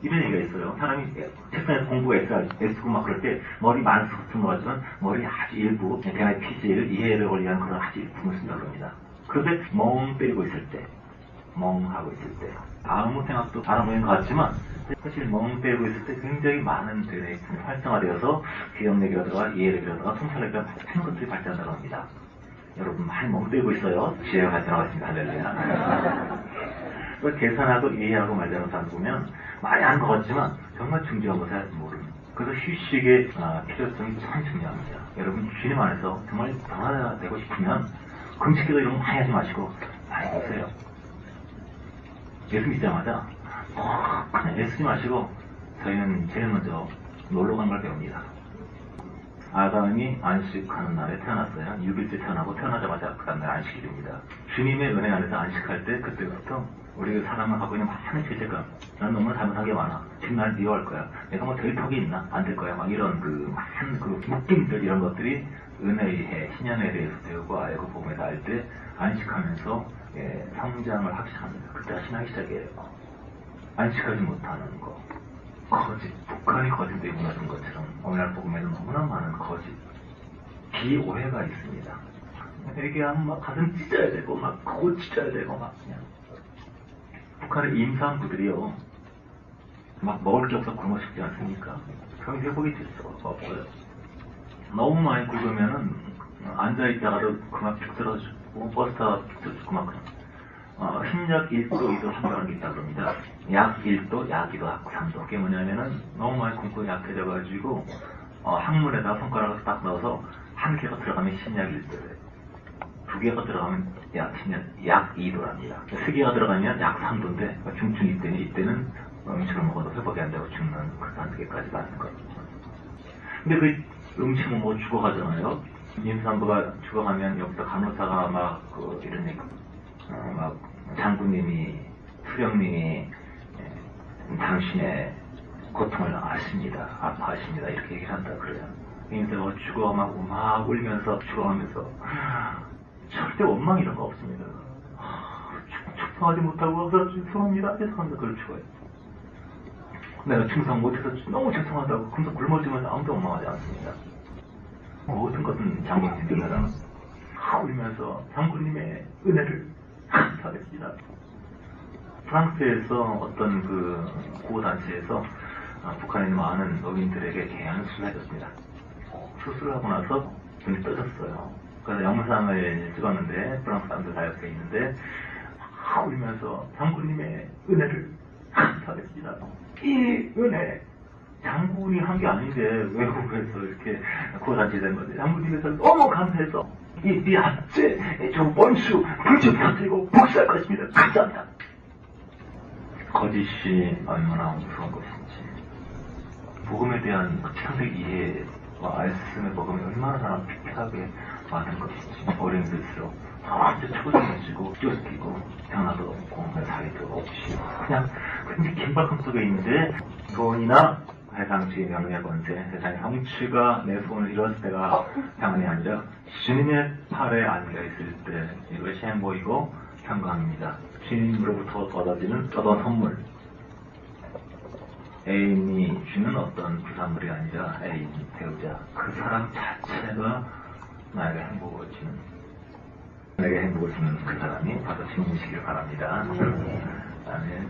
이런 얘기가 있어요. 사람이 책상에서 공부 애쓰고 막 그럴 때 머리 많은 스커트는 하지만 머리 아주 일부 대나의 피지를 이해를 위한 그런 아주 일부를 쓴다고 합니다. 그런데 멍 때리고 있을 때, 멍하고 있을 때 아무 생각도 안 하고 있는 것 같지만 사실 멍 때리고 있을 때 굉장히 많은 대나의 품이 활성화되어서 기억력이라든가 이해력이라든가 통찰력이라든가 많은 것들이 발전한다고 합니다. 여러분 많이 멍 때리고 있어요. 지혜가 발전하고 있습니다. 할렐루야. 계산하고 이해하고 말하는 사람 보면 많이 안 것 같지만 정말 중요한 것을 모르는. 그래서 휴식의 필요성이 참 중요합니다. 여러분 주님 안에서 정말 변화되고 싶으면 금식기도 이런 거 많이 하지 마시고 많이 보세요. 예수 믿자마자 그냥 애쓰지 마시고 저희는 제일 먼저 놀러 간 걸 배웁니다. 아담이 안식하는 날에 태어났어요. 6일째 태어나고 태어나자마자 그 다음날 안식이 됩니다. 주님의 은혜 안에서 안식할 때 그때부터 우리 사람은 갖고 있는 많은 죄책감, 난 너무 잘못한 게 많아. 지금 날 미워할 거야. 내가 뭐 될 턱이 있나? 안 될 거야. 막 이런 많은 묶임들 이런 것들이 은혜의 해, 신년에 대해서 배우고 알고 보면서 알 때 안식하면서 성장을 하기 시작합니다. 그때가 신학이 시작이에요. 안식하지 못하는 거. 거짓, 북한이 거짓되고 무너진 것처럼 오늘날 복음에는 너무나 많은 거짓, 비오해가 있습니다. 얘기하면 막 가슴 찢어야 되고 막 코 찢어야 되고 막 그냥 북한의 임산부들이요 막 먹을 게 없어 굶어 죽지 않습니까? 그럼 회복이 될 수가 없어요. 너무 많이 굶으면은 앉아있다가도 그만 쭉 떨어지고 버스 타다 쭉 떨어지고 막 심약 1도, 2도 한다는 게 있다고 합니다. 약 1도, 약 2도, 약 3도. 그게 뭐냐면은 너무 많이 굶고 약해져가지고 항문에다 손가락을 딱 넣어서 한 개가 들어가면 심약 1도예요. 두 개가 들어가면 약 2도랍니다. 세 개가 들어가면 약 3도인데 중증 이때는 음식을 먹어도 회복이 안 되고 죽는 그 단계까지 가는 거예요. 근데 그 음식을 먹고 죽어가잖아요. 임산부가 죽어가면 여기서 간호사가 막 이런 얘기 막 장군님이 수령님이 당신의 고통을 아십니다. 아파하십니다. 이렇게 얘기를 한다 그래요. 임산부가 죽어 막 울면서 죽어가면서 절대 원망 이런 거 없습니다. 충성하지 못하고 죄송합니다. 그걸 죽어요. 내가 충성 못해서 너무 죄송하다고 그래서 굶어지면서 아무도 원망하지 않습니다. 모든 것은 장군님입니다. 울면서 장군님의 은혜를 감사드립니다. 프랑스에서 어떤 구호단체에서 북한에 있는 많은 노인들에게 개안을 수술해줬습니다. 수술을 하고 나서 눈이 떠졌어요. 그래서 영상을 찍었는데 프랑스 사람들 다 옆에 있는데 울면서 장군님의 은혜를 감사드립니다. 이 은혜 장군이 한 게 아닌데 외국에서 이렇게 구호단체 된 건데 장군님께서 너무 감사해서 이 아재 저 원수 불좀 터뜨리고 복수할 것입니다. 감사합니다. 거짓이 얼마나 무서운 것인지 복음에 대한 창세기 이해와 말씀의 복음이 얼마나 사람 핍박하게 많은 것인지 어린들수록 아주 초조해지고 쫓기고 변화도 없고 사회도 없이 그냥 굉장히 긴박함 속에 있는데 돈이나 세상주의 명예 권세 세상의 형취가 내 소원을 이뤘을 때가 평안이 아니라 주님의 팔에 앉아있을 때 이것이 행복이고 평강입니다. 주님으로부터 얻어지는 어떤 선물 애인이 주는 어떤 부산물이 아니라 애인, 배우자 그 사람 자체가 나에게 행복을 주는 내게 행복을 주는 그 사람이 바로 주님이시길 바랍니다. 아멘.